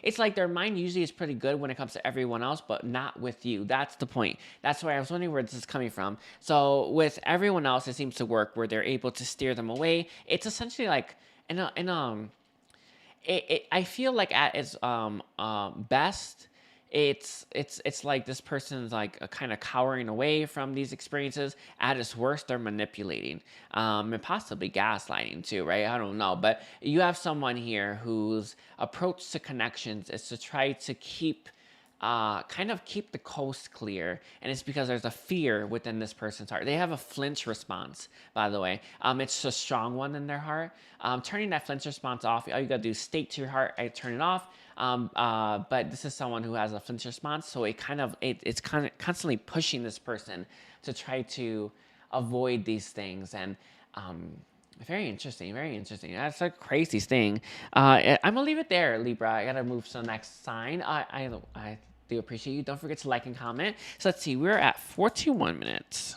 [SPEAKER 1] it's like their mind usually is pretty good when it comes to everyone else, but not with you. That's the point. That's why I was wondering where this is coming from. So with everyone else, it seems to work where they're able to steer them away. It's essentially like I feel like at its best, it's like this person's like a kind of cowering away from these experiences. At its worst, they're manipulating, and possibly gaslighting too, right? I don't know, but you have someone here whose approach to connections is to try to keep the coast clear, and it's because there's a fear within this person's heart. They have a flinch response, by the way. It's a strong one in their heart. Turning that flinch response off, all you gotta do is state to your heart, I turn it off. But this is someone who has a flinch response, so it's kind of constantly pushing this person to try to avoid these things. And very interesting, very interesting. That's a crazy thing. I'm gonna leave it there, Libra. I gotta move to the next sign. I do appreciate you. Don't forget to like and comment. So let's see, we're at 41 minutes.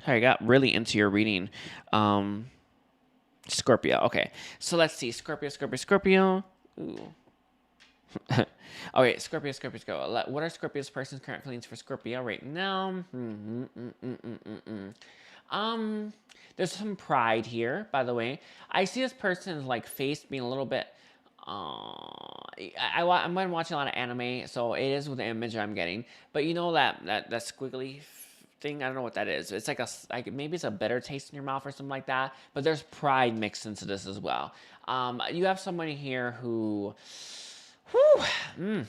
[SPEAKER 1] Sorry, I got really into your reading. Scorpio. Okay, so let's see, Scorpio. Ooh. Okay, Scorpio. What are Scorpio's person's current feelings for Scorpio right now? There's some pride here, by the way. I see this person's like face being a little bit. I'm watching a lot of anime, so it is with the image I'm getting. But you know that squiggly thing, I don't know what that is. It's like maybe it's a bitter taste in your mouth or something like that. But there's pride mixed into this as well. You have someone here who. Their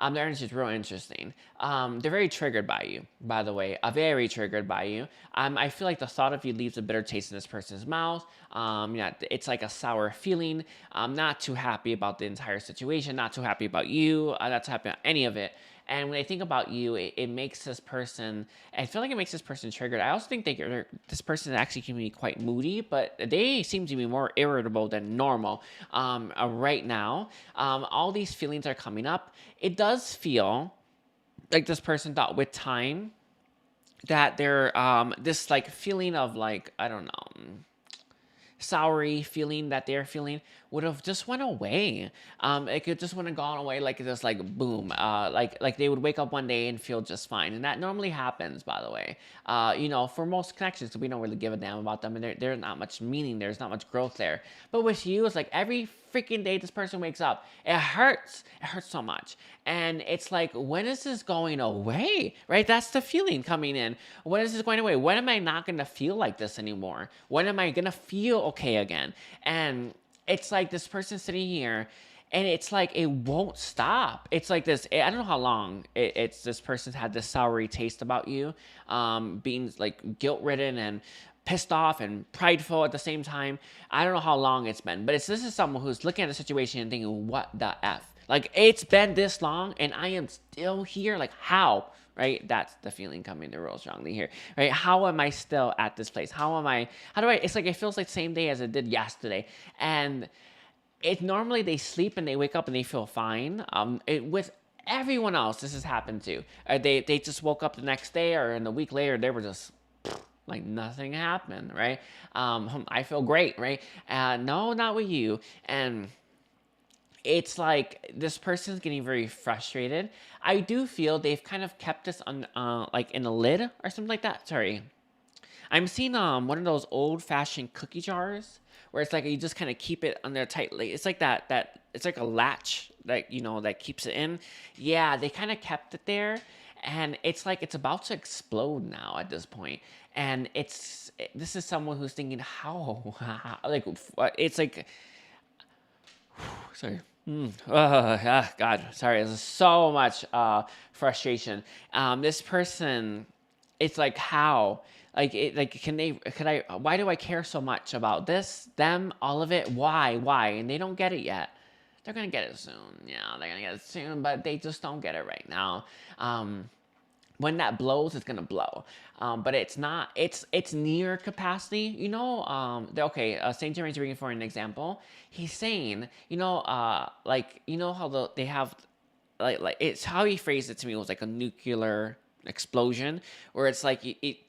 [SPEAKER 1] energy is real interesting. They're very triggered by you, by the way. Very triggered by you. I feel like the thought of you leaves a bitter taste in this person's mouth. It's like a sour feeling. Not too happy about the entire situation. Not too happy about you. Not too happy about any of it. And when I think about you, it makes this person, I feel like it makes this person triggered. I also think this person actually can be quite moody, but they seem to be more irritable than normal right now. All these feelings are coming up. It does feel like this person thought with time that they're, this like feeling of like, I don't know, soury feeling that they're feeling would have just went away. It could just would have gone away, like just like boom. Like they would wake up one day and feel just fine, and that normally happens, by the way. For most connections, we don't really give a damn about them, and there's not much meaning. There's not much growth there. But with you, it's like every freaking day this person wakes up, it hurts. It hurts so much, and it's like, when is this going away? Right? That's the feeling coming in. When is this going away? When am I not gonna feel like this anymore? When am I gonna feel okay again? And it's like this person sitting here, and it's like it won't stop. It's like this. I don't know how long it's this person's had this soury taste about you, being like guilt-ridden and pissed off and prideful at the same time. I don't know how long it's been, but this is someone who's looking at the situation and thinking, what the F? Like, it's been this long and I am still here. Like, how? right? That's the feeling coming through real strongly here, right? How am I still at this place? How do I, it's like, it feels like the same day as it did yesterday. And it normally they sleep and they wake up and they feel fine. With everyone else, this has happened to. They just woke up the next day or in a week later, they were just like nothing happened, right? I feel great, right? No, not with you. And it's like this person's getting very frustrated. I do feel they've kind of kept this on, like in a lid or something like that. Sorry, I'm seeing one of those old-fashioned cookie jars where it's like you just kind of keep it on there tightly. It's like that it's like a latch that that keeps it in. Yeah, they kind of kept it there, and it's like it's about to explode now at this point. And this is someone who's thinking how like it's like sorry. God, sorry. There's so much frustration. This person, it's like how. Like, why do I care so much about this, them, all of it? Why? And they don't get it yet. They're going to get it soon. Yeah, they're going to get it soon, but they just don't get it right now. When that blows, it's going to blow. But it's not, it's near capacity, okay, St. Germain's reading for an example. He's saying, like, how they have, like, it's how he phrased it to me was like a nuclear explosion where it's like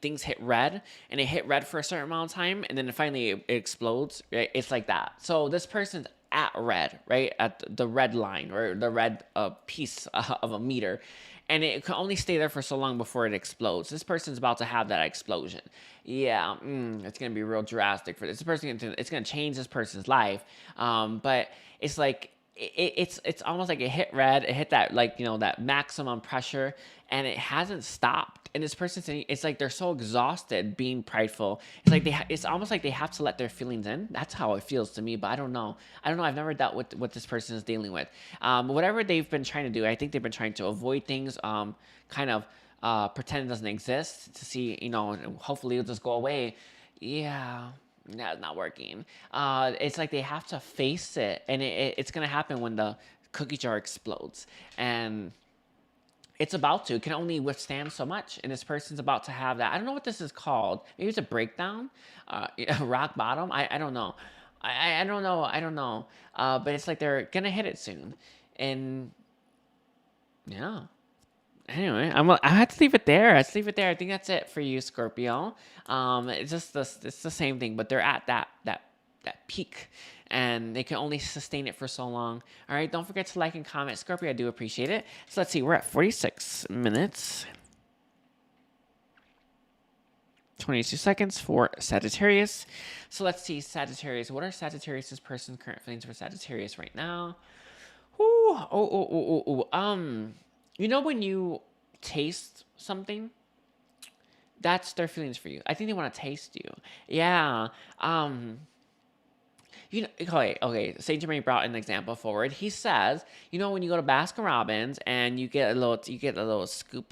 [SPEAKER 1] things hit red and it hit red for a certain amount of time and then finally it explodes, right? It's like that. So this person's at red, right, at the red line or the red piece of a meter, and it can only stay there for so long before it explodes. This person's about to have that explosion. Yeah, it's gonna be real drastic for this person. It's gonna change this person's life, but it's like it's almost like it hit red, it hit that, like, that maximum pressure, and it hasn't stopped. And this person saying, it's like they're so exhausted being prideful. It's like it's almost like they have to let their feelings in. That's how it feels to me, but I don't know. I've never dealt with what this person is dealing with. Whatever they've been trying to do, I think they've been trying to avoid things, kind of pretend it doesn't exist to see, hopefully it'll just go away. Yeah. No, it's not working. It's like they have to face it, and it's gonna happen when the cookie jar explodes, and it's about to. It can only withstand so much, and this person's about to have that. I don't know what this is called. Maybe it's a breakdown, rock bottom. I don't know. I don't know. But it's like they're gonna hit it soon, and yeah. Anyway, I have to leave it there. I think that's it for you, Scorpio. It's the same thing, but they're at that peak, and they can only sustain it for so long. All right, don't forget to like and comment, Scorpio. I do appreciate it. So let's see, we're at 46 minutes, 22 seconds for Sagittarius. So let's see, Sagittarius. What are Sagittarius' person's current feelings for Sagittarius right now? When you taste something, that's their feelings for you. I think they want to taste you. Yeah. Okay. Saint Germain brought an example forward. He says, when you go to Baskin Robbins and you get a little scoopy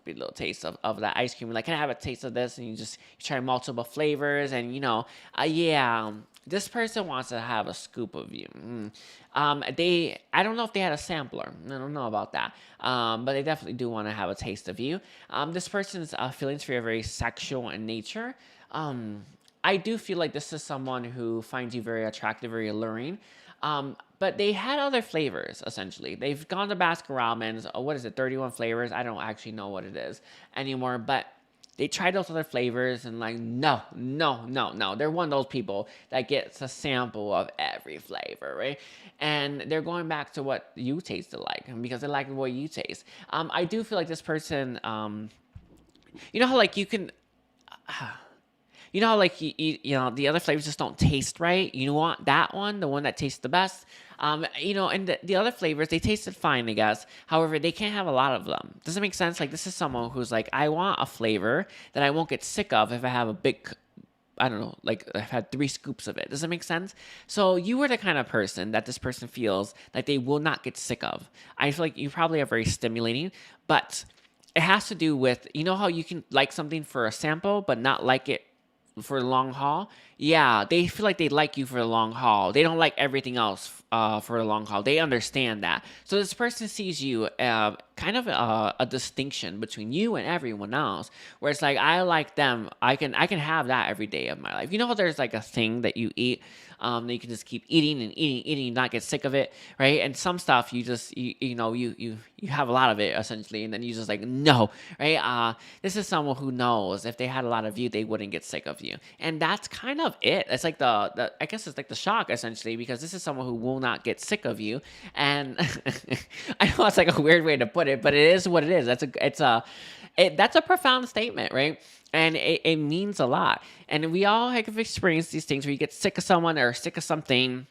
[SPEAKER 1] little taste of that ice cream. Like, can I have a taste of this? And you try multiple flavors, and this person wants to have a scoop of you. I don't know if they had a sampler. I don't know about that. But they definitely do want to have a taste of you. This person's feelings for you are very sexual in nature. I do feel like this is someone who finds you very attractive, very alluring. But they had other flavors, essentially. They've gone to Baskin Robbins. What is it, 31 flavors? I don't actually know what it is anymore. But they tried those other flavors and no. They're one of those people that gets a sample of every flavor, right? And they're going back to what you tasted like because they like what you taste. I do feel like this person, how like you can... like the other flavors just don't taste right. You want that one, the one that tastes the best. And the other flavors, they tasted fine, I guess. However, they can't have a lot of them. Does it make sense? Like, this is someone who's like, I want a flavor that I won't get sick of if I have a big, I don't know, like I've had 3 scoops of it. Does it make sense? So you were the kind of person that this person feels like they will not get sick of. I feel like you probably are very stimulating, but it has to do with, how you can like something for a sample, but not like it for the long haul. Yeah, they feel like they like you for the long haul. They don't like everything else for the long haul. They understand that. So this person sees you kind kind of a distinction between you and everyone else, where it's like, I like them, I can have that every day of my life. You know how there's like a thing that you eat, that you can just keep eating and eating, not get sick of it, right? And some stuff you just you have a lot of it essentially, and then you just like, no, right? This is someone who knows if they had a lot of you, they wouldn't get sick of you, and that's kind of it. It's like the I guess it's like the shock essentially, because this is someone who will not get sick of you, and I know it's like a weird way to put it, but it is what it is. That's a profound statement, right? And it means a lot. And we all have experienced these things where you get sick of someone or sick of something.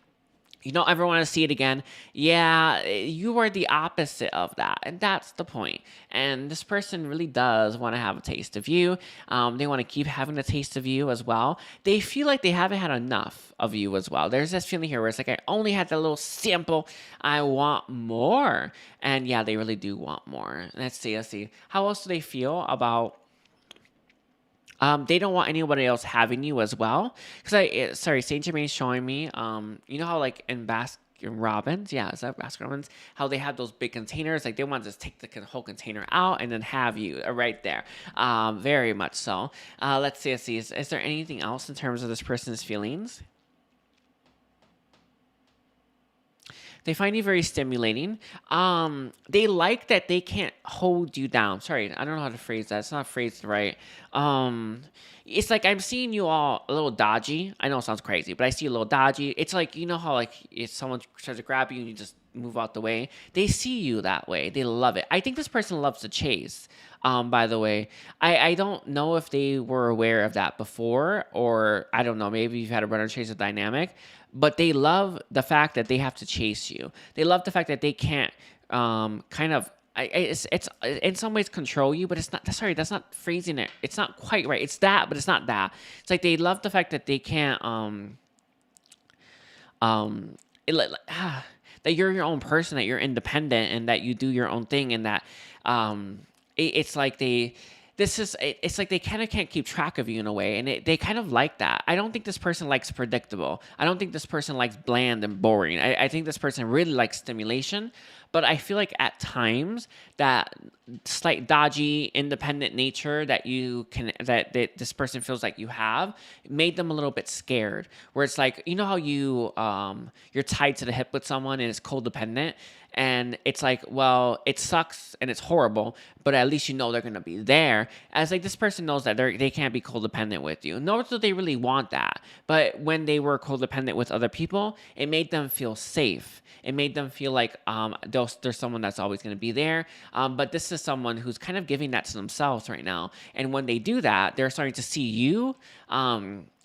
[SPEAKER 1] You don't ever want to see it again. Yeah, you are the opposite of that. And that's the point. And this person really does want to have a taste of you. They want to keep having a taste of you as well. They feel like they haven't had enough of you as well. There's this feeling here where it's like, I only had that little sample. I want more. And yeah, they really do want more. Let's see. How else do they feel about... they don't want anybody else having you as well. Because Saint Germain's showing me, you know how like in Baskin Robbins, yeah, is that Baskin Robbins? How they have those big containers, like they want to just take the whole container out and then have you right there. Very much so. Let's see. Is there anything else in terms of this person's feelings? They find you very stimulating. They like that they can't hold you down. Sorry, I don't know how to phrase that. It's not phrased right. It's like I'm seeing you all a little dodgy. I know it sounds crazy, but I see you a little dodgy. It's like, you know how like if someone tries to grab you and you just move out the way. They see you that way. They love it. I think this person loves to chase. By the way, I don't know if they were aware of that before, or I don't know, maybe you've had a runner chaser dynamic, but they love the fact that they have to chase you. They love the fact that they can't it's in some ways control you, but it's not. Sorry, that's not phrasing it. It's not quite right. It's that, but it's not that. It's like they love the fact that they can't that you're your own person, that you're independent, and that you do your own thing, and that it's like it's like they kind of can't keep track of you in a way, and they kind of like that. I don't think this person likes predictable. I don't think this person likes bland and boring. I think this person really likes stimulation, but I feel like at times that slight dodgy, independent nature that that this person feels like you have made them a little bit scared. Where it's like, you know how you're tied to the hip with someone and it's codependent, and it's like, well, it sucks and it's horrible, but at least you know they're gonna be there. As like this person knows that they can't be codependent with you, nor do they really want that. But when they were codependent with other people, it made them feel safe. It made them feel like there's someone that's always going to be there. But this is someone who's kind of giving that to themselves right now. And when they do that, they're starting to see you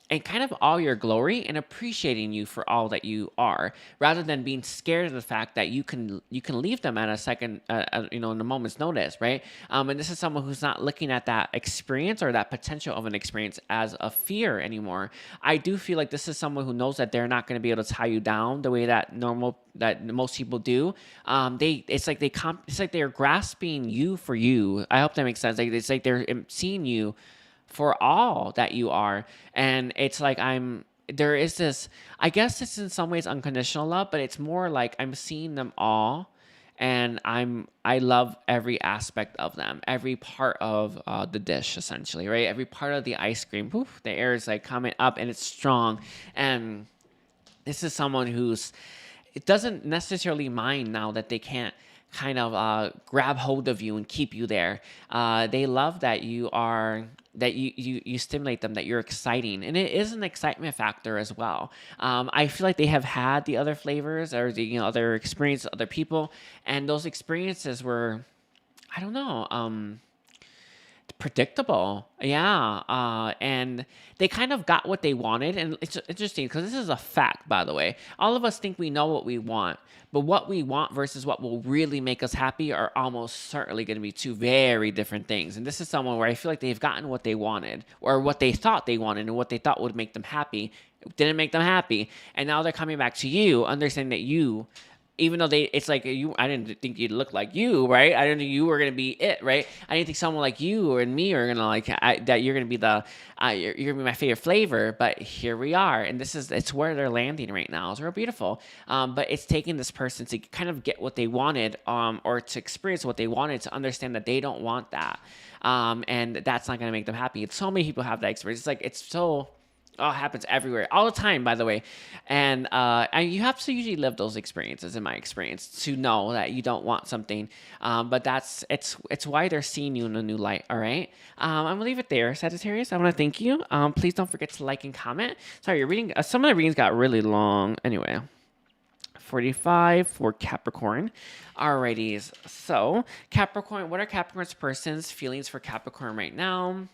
[SPEAKER 1] and kind of all your glory and appreciating you for all that you are, rather than being scared of the fact that you can leave them at a second, in a moment's notice, right? And this is someone who's not looking at that experience or that potential of an experience as a fear anymore. I do feel like this is someone who knows that they're not going to be able to tie you down the way that most people do. It's like they're grasping you for you. I hope that makes sense. Like it's like they're seeing you for all that you are. And it's like there is this, I guess it's in some ways unconditional love, but it's more like I'm seeing them all, and I love every aspect of them, every part of the dish, essentially, right? Every part of the ice cream. Poof, the air is like coming up and it's strong. And this is someone it doesn't necessarily mind now that they can't kind of grab hold of you and keep you there. They love that you stimulate them, that you're exciting, and it is an excitement factor as well. I feel like they have had the other flavors or the other experiences, other people, and those experiences were, I don't know, predictable. Yeah. And they kind of got what they wanted. And it's interesting because this is a fact, by the way. All of us think we know what we want, but what we want versus what will really make us happy are almost certainly going to be two very different things. And this is someone where I feel like they've gotten what they wanted, or what they thought they wanted, and what they thought would make them happy. It didn't make them happy. And now they're coming back to you, understanding that you even though it's like I didn't think you'd look like you, right? I didn't think you were gonna be it, right? I didn't think someone like you and me are gonna that you're gonna be you're gonna be my favorite flavor. But here we are, and it's where they're landing right now. It's real beautiful. But it's taking this person to kind of get what they wanted, or to experience what they wanted, to understand that they don't want that, and that's not gonna make them happy. So many people have that experience. It's like it's so. Oh, it happens everywhere, all the time, by the way. And you have to usually live those experiences, in my experience, to know that you don't want something. But it's why they're seeing you in a new light. All right. I'm gonna leave it there, Sagittarius. I want to thank you. Please don't forget to like and comment. Sorry, you're reading. Some of the readings got really long. Anyway. 45 for Capricorn. Alrighties. So, Capricorn, what are Capricorn's person's feelings for Capricorn right now?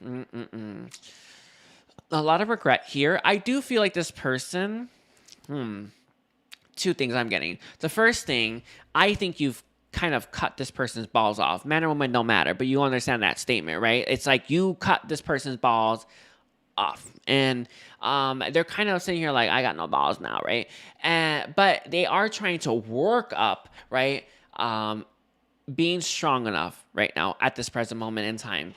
[SPEAKER 1] A lot of regret here. I do feel like this person, two things I'm getting. The first thing, I think you've kind of cut this person's balls off. Man or woman don't matter, but you understand that statement, right? It's like you cut this person's balls off, and they're kind of sitting here like, I got no balls now, right? But they are trying to work up, right? Being strong enough right now at this present moment in time.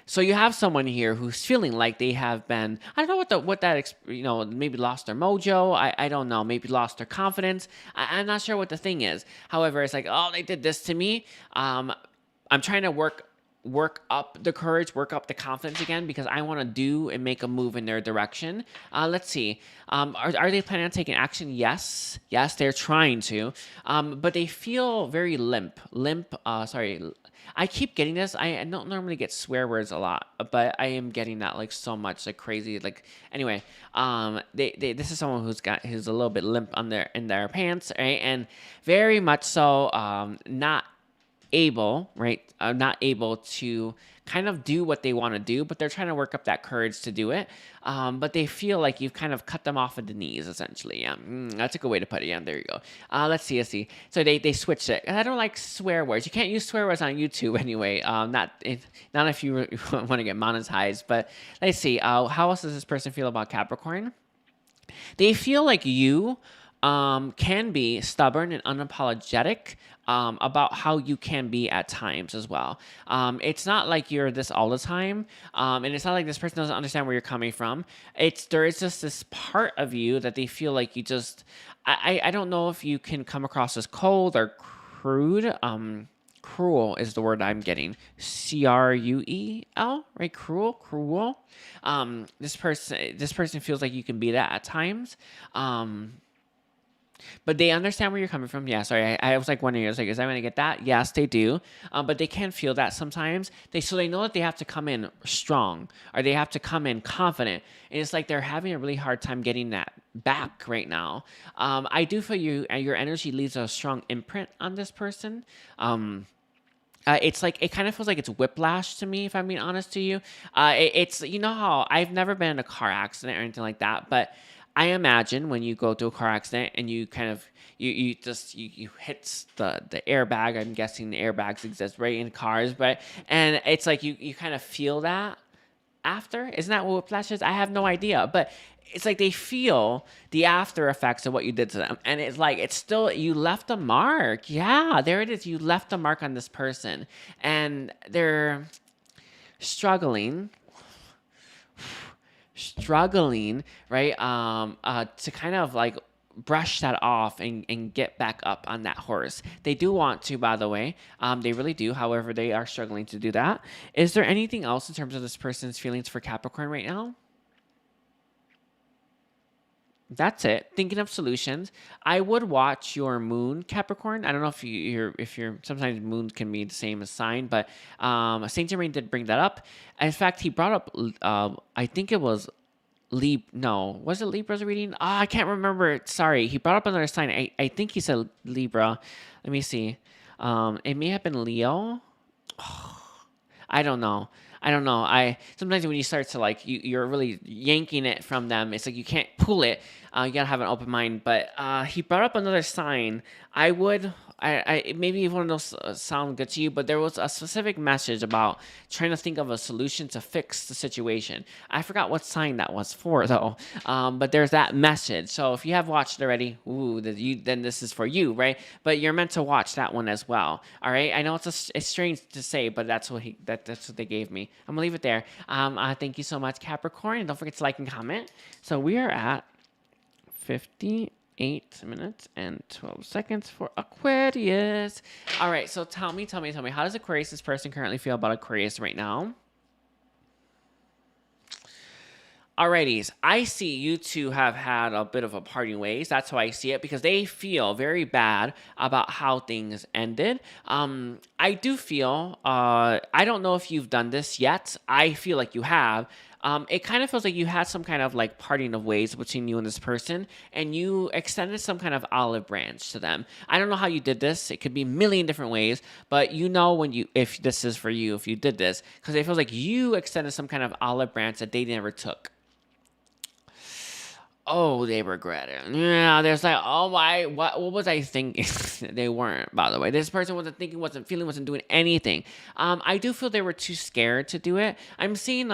[SPEAKER 1] So you have someone here who's feeling like they have been, I don't know what that, maybe lost their mojo. I don't know. Maybe lost their confidence. I'm not sure what the thing is. However, it's like, oh, they did this to me. I'm trying to work up the courage, work up the confidence again, because I want to do and make a move in their direction. Let's see. Are they planning on taking action? Yes, they're trying to. But they feel very limp. I keep getting this. I don't normally get swear words a lot, but I am getting that like so much, like crazy. Like anyway, this is someone who's a little bit limp in their pants, right? And very much so not able, right? Not able to kind of do what they want to do, but they're trying to work up that courage to do it. But they feel like you've kind of cut them off at the knees, essentially. Yeah, that's a good way to put it. Yeah, there you go. Let's see. So they switched it. And I don't like swear words. You can't use swear words on YouTube anyway. Not if you want to get monetized. But let's see. How else does this person feel about Capricorn? They feel like you can be stubborn and unapologetic about how you can be at times as well. It's not like you're this all the time, and it's not like this person doesn't understand where you're coming from. There is just this part of you that they feel like you just. I don't know if you can come across as cold or crude. Cruel is the word I'm getting. Cruel, right? Cruel. This person feels like you can be that at times. But they understand where you're coming from. Yeah, sorry. I was like wondering, I was like, is I going to get that? Yes, they do. But they can feel that sometimes. So they know that they have to come in strong, or they have to come in confident. And it's like they're having a really hard time getting that back right now. I do feel your energy leaves a strong imprint on this person. It's like, it kind of feels like it's whiplash to me, if I'm being honest to you. It's, you know how I've never been in a car accident or anything like that, but I imagine when you go to a car accident and you kind of, you hit the airbag. I'm guessing the airbags exist right in cars, and it's like you kind of feel that after. Isn't that what whiplash is? I have no idea, but it's like they feel the after effects of what you did to them. And it's like, it's still, you left a mark. Yeah, there it is. You left a mark on this person, and they're struggling, right? To kind of like brush that off and get back up on that horse. They do want to, by the way. They really do. However, they are struggling to do that. Is there anything else in terms of this person's feelings for Capricorn right now? That's it. Thinking of solutions. I would watch your moon, Capricorn. I don't know if you're sometimes moons can be the same as sign, but Saint Germain did bring that up. In fact, he brought up I think it was was it Libra's reading? I can't remember. Sorry. He brought up another sign. I think he said Libra. Let me see. It may have been Leo. I don't know. Sometimes when you start to like, you're really yanking it from them. It's like you can't pull it. You gotta have an open mind. But he brought up another sign. I would, maybe one of those sound good to you, but there was a specific message about trying to think of a solution to fix the situation. I forgot what sign that was for though. But there's that message. So if you have watched it already, then this is for you, right? But you're meant to watch that one as well. All right. I know it's strange to say, but that's what that's what they gave me. I'm gonna leave it there. Thank you so much, Capricorn, and don't forget to like and comment. So we are at 58 minutes and 12 seconds for Aquarius. All right, so tell me, how does Aquarius' person currently feel about Aquarius right now? Alrighties, I see you two have had a bit of a parting ways. That's how I see it, because they feel very bad about how things ended. I do feel, I don't know if you've done this yet. I feel like you have. It kind of feels like you had some kind of like parting of ways between you and this person, and you extended some kind of olive branch to them. I don't know how you did this. It could be a million different ways, but you know if this is for you, if you did this, because it feels like you extended some kind of olive branch that they never took. Oh, they regret it. Yeah, there's like, oh my, what was I thinking? They weren't, by the way. This person wasn't thinking, wasn't feeling, wasn't doing anything. I do feel they were too scared to do it. I'm seeing,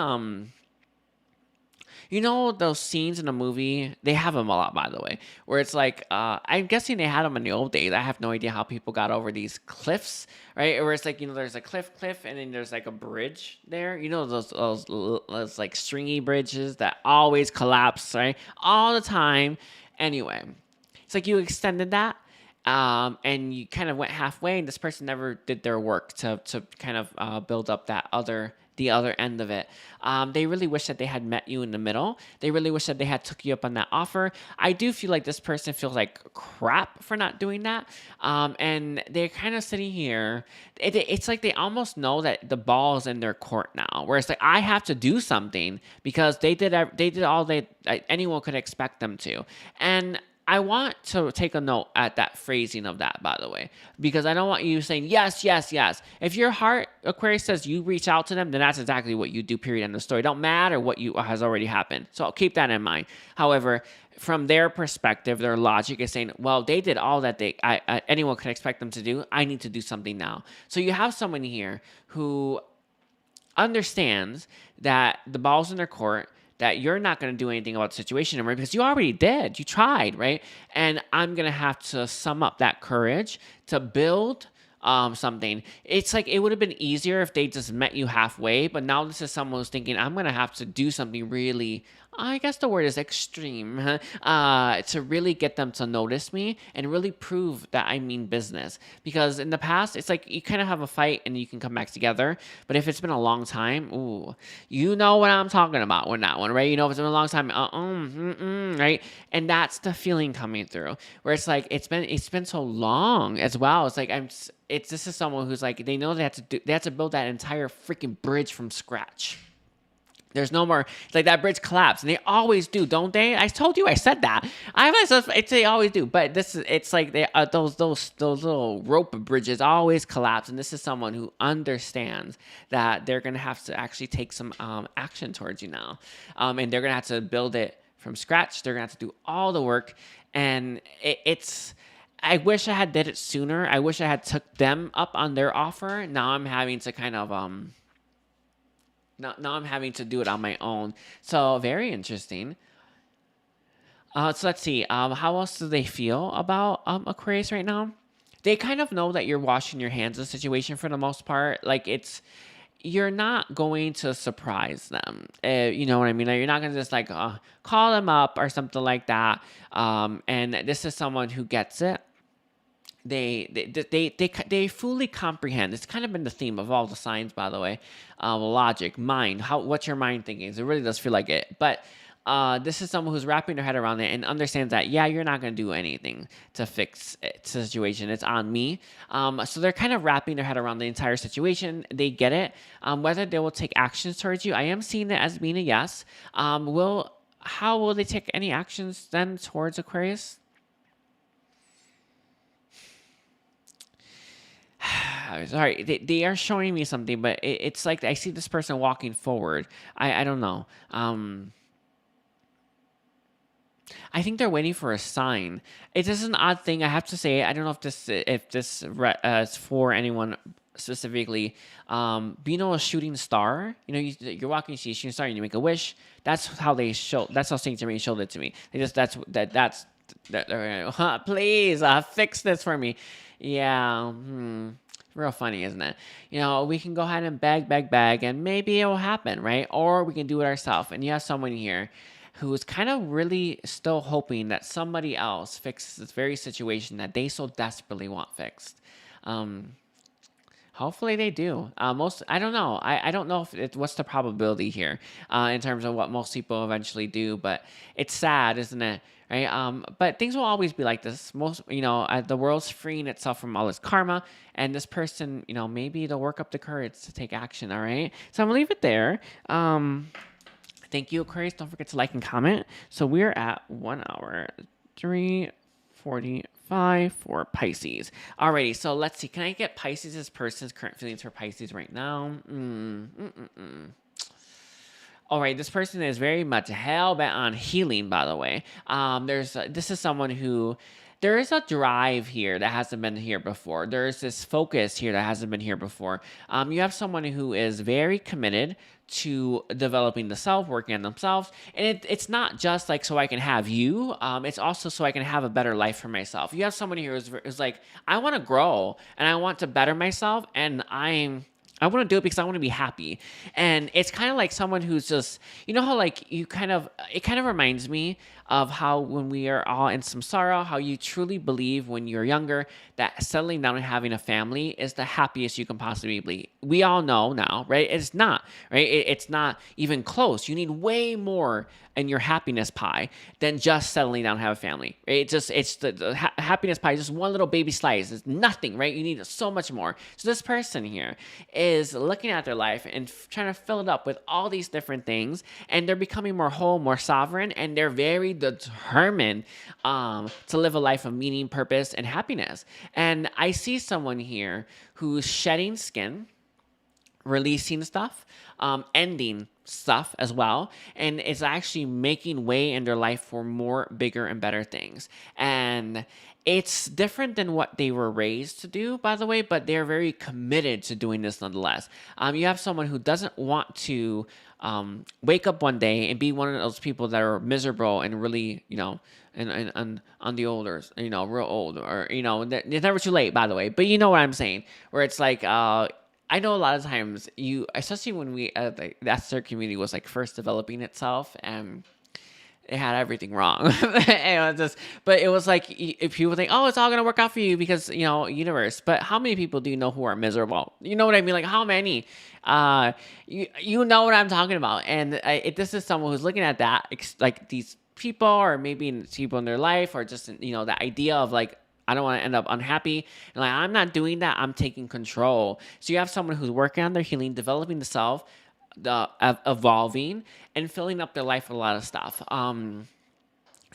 [SPEAKER 1] you know those scenes in a movie? They have them a lot, by the way, where it's like, I'm guessing they had them in the old days. I have no idea how people got over these cliffs, right? Where it's like, you know, there's a cliff, and then there's like a bridge there. You know those like stringy bridges that always collapse, right? All the time. Anyway, it's like you extended that. And you kind of went halfway, and this person never did their work to kind of build up the other end of it. They really wish that they had met you in the middle. They really wish that they had took you up on that offer. I do feel like this person feels like crap for not doing that. And they're kind of sitting here. It's like they almost know that the ball is in their court now. Where it's like, I have to do something because they did all anyone could expect them to. And I want to take a note at that phrasing of that, by the way, because I don't want you saying, yes, yes, yes. If your heart, Aquarius, says you reach out to them, then that's exactly what you do, period, end of story. Don't matter what has already happened. So I'll keep that in mind. However, from their perspective, their logic is saying, well, they did all that anyone could expect them to do. I need to do something now. So you have someone here who understands that the ball's in their court, that you're not going to do anything about the situation anymore because you already did. You tried, right? And I'm going to have to sum up that courage to build something. It's like it would have been easier if they just met you halfway, but now this is someone who's thinking, I'm going to have to do something really, I guess the word is extreme, to really get them to notice me and really prove that I mean business. Because in the past, it's like you kind of have a fight and you can come back together. But if it's been a long time, ooh, you know what I'm talking about with that one, right? You know, if it's been a long time, right? And that's the feeling coming through, where it's like it's been so long as well. It's like this is someone who's like, they know they have to build that entire freaking bridge from scratch. There's no more, it's like that bridge collapsed, and they always do, don't they? I told you, I said that. They always do, but it's like those little rope bridges always collapse, and this is someone who understands that they're gonna have to actually take some action towards you now, and they're gonna have to build it from scratch. They're gonna have to do all the work, and I wish I had did it sooner. I wish I had took them up on their offer. Now I'm having to kind of Now I'm having to do it on my own. So very interesting. So let's see. How else do they feel about Aquarius right now? They kind of know that you're washing your hands of the situation for the most part. Like you're not going to surprise them. You know what I mean? Like, you're not going to just like call them up or something like that. And this is someone who gets it. They fully comprehend. It's kind of been the theme of all the signs, by the way. Logic, mind, what's your mind thinking? It really does feel like it. But this is someone who's wrapping their head around it and understands that, yeah, you're not going to do anything to fix the situation. It's on me. So they're kind of wrapping their head around the entire situation. They get it. Whether they will take actions towards you, I am seeing it as being a yes. How will they take any actions then towards Aquarius? Sorry, they are showing me something, but it's like I see this person walking forward. I don't know. I think they're waiting for a sign. It's just an odd thing. I have to say, I don't know if this is for anyone specifically. But you know, a shooting star. You know, you're walking, you see a shooting star, and you make a wish. That's how they show. That's how Saint Germain showed it to me. They just that's that. Please fix this for me. Yeah. Real funny, isn't it? You know, we can go ahead and beg, and maybe it will happen, right? Or we can do it ourselves. And you have someone here who is kind of really still hoping that somebody else fixes this very situation that they so desperately want fixed. Hopefully they do. I don't know. I don't know what's the probability here in terms of what most people eventually do, but it's sad, isn't it? Right. But things will always be like this. The world's freeing itself from all its karma, and this person, maybe they'll work up the courage to take action. All right. So I'm gonna leave it there. Thank you, Aquarius. Don't forget to like and comment. So we're at 1 hour, 3:45 for Pisces. Alrighty, so let's see. Can I get Pisces' person's current feelings for Pisces right now? All right, this person is very much hell-bent on healing, by the way. This is someone who... There is a drive here that hasn't been here before. There's this focus here that hasn't been here before. You have someone who is very committed to developing the self, working on themselves. And it's not just like so I can have you. It's also so I can have a better life for myself. You have someone here who's like, I want to grow and I want to better myself, and I want to do it because I want to be happy. And it's kind of like someone who's just, how like it kind of reminds me of how when we are all in samsara, how you truly believe when you're younger that settling down and having a family is the happiest you can possibly be. We all know now, right? It's not, right? It's not even close. You need way more in your happiness pie than just settling down and have a family. Right? It's the happiness pie, just one little baby slice. It's nothing, right? You need so much more. So this person here is looking at their life and trying to fill it up with all these different things, and they're becoming more whole, more sovereign, and they're very determined to live a life of meaning, purpose, and happiness. And I see someone here who's shedding skin, releasing stuff, ending stuff as well, and is actually making way in their life for more, bigger, and better things. And it's different than what they were raised to do, by the way, but they're very committed to doing this nonetheless. You have someone who doesn't want to wake up one day and be one of those people that are miserable and really, and on the older, real old, or, it's never too late, by the way, but you know what I'm saying, where it's like, I know a lot of times especially when that circuit community was like first developing itself, and it had everything wrong. But it was like, if people think, oh, it's all going to work out for you because, universe. But how many people do you know who are miserable? You know what I mean? Like, how many? You know what I'm talking about. And this is someone who's looking at that, like these people, or maybe people in their life, or just, the idea of like, I don't want to end up unhappy. And like, I'm not doing that. I'm taking control. So you have someone who's working on their healing, developing the self, evolving, and filling up their life with a lot of stuff.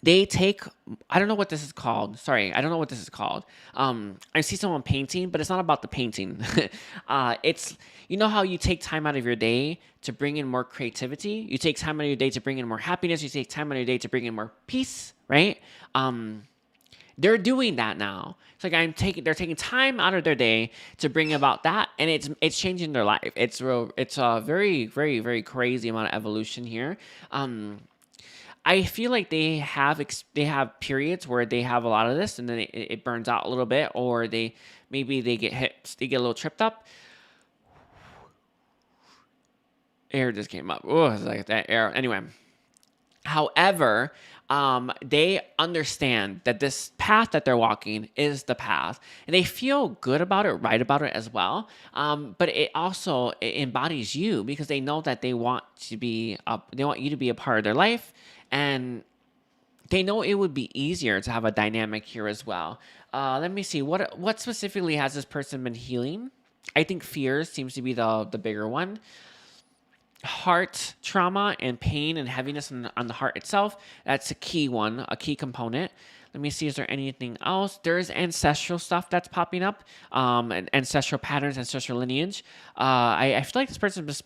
[SPEAKER 1] They take, I don't know what this is called. Sorry, I don't know what this is called. I see someone painting, but it's not about the painting. It's, how you take time out of your day to bring in more creativity. You take time out of your day to bring in more happiness. You take time out of your day to bring in more peace, right? They're doing that now. It's like they're taking time out of their day to bring about that, and it's changing their life. It's a very, very, very crazy amount of evolution here. I feel like they have periods where they have a lot of this, and then it burns out a little bit, or they get hit, they get a little tripped up. Air just came up. Oh, it's like that air. Anyway, however, they understand that this path that they're walking is the path, and they feel good about it, right about it as well. But it also embodies you, because they know that they want you to be a part of their life, and they know it would be easier to have a dynamic here as well. Let me see, what specifically has this person been healing? I think fears seems to be the bigger one. Heart trauma and pain and heaviness on the heart itself, that's a key one, a key component. Let me see, is there anything else? There's ancestral stuff that's popping up, and ancestral patterns, ancestral lineage. I feel like this person's just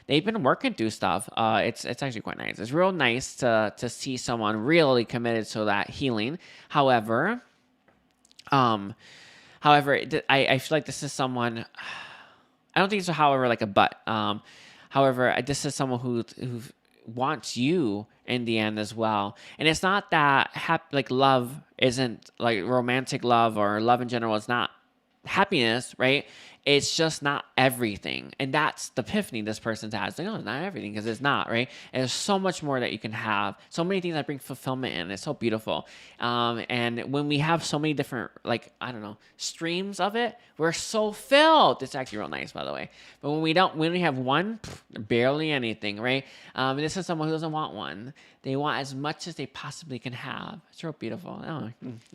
[SPEAKER 1] they've been working through stuff. It's actually quite nice. It's real nice to see someone really committed to that healing. However, I feel like this is someone. I don't think it's a however like a but. However, this is someone who wants you in the end as well. And it's not that like love isn't like romantic love or love in general. It's not happiness, right? It's just not everything. And that's the epiphany this person's has. Like, no, it's not everything, because it's not, right? And there's so much more that you can have. So many things that bring fulfillment in. It's so beautiful. And when we have so many different, like, I don't know, streams of it, we're so filled. It's actually real nice, by the way. But when we have one, barely anything, right? And this is someone who doesn't want one. They want as much as they possibly can have. It's real beautiful.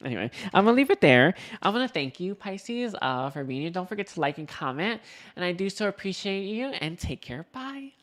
[SPEAKER 1] Anyway, I'm going to leave it there. I want to thank you, Pisces, for being here. Don't forget to like and comment. And I do so appreciate you. And take care. Bye.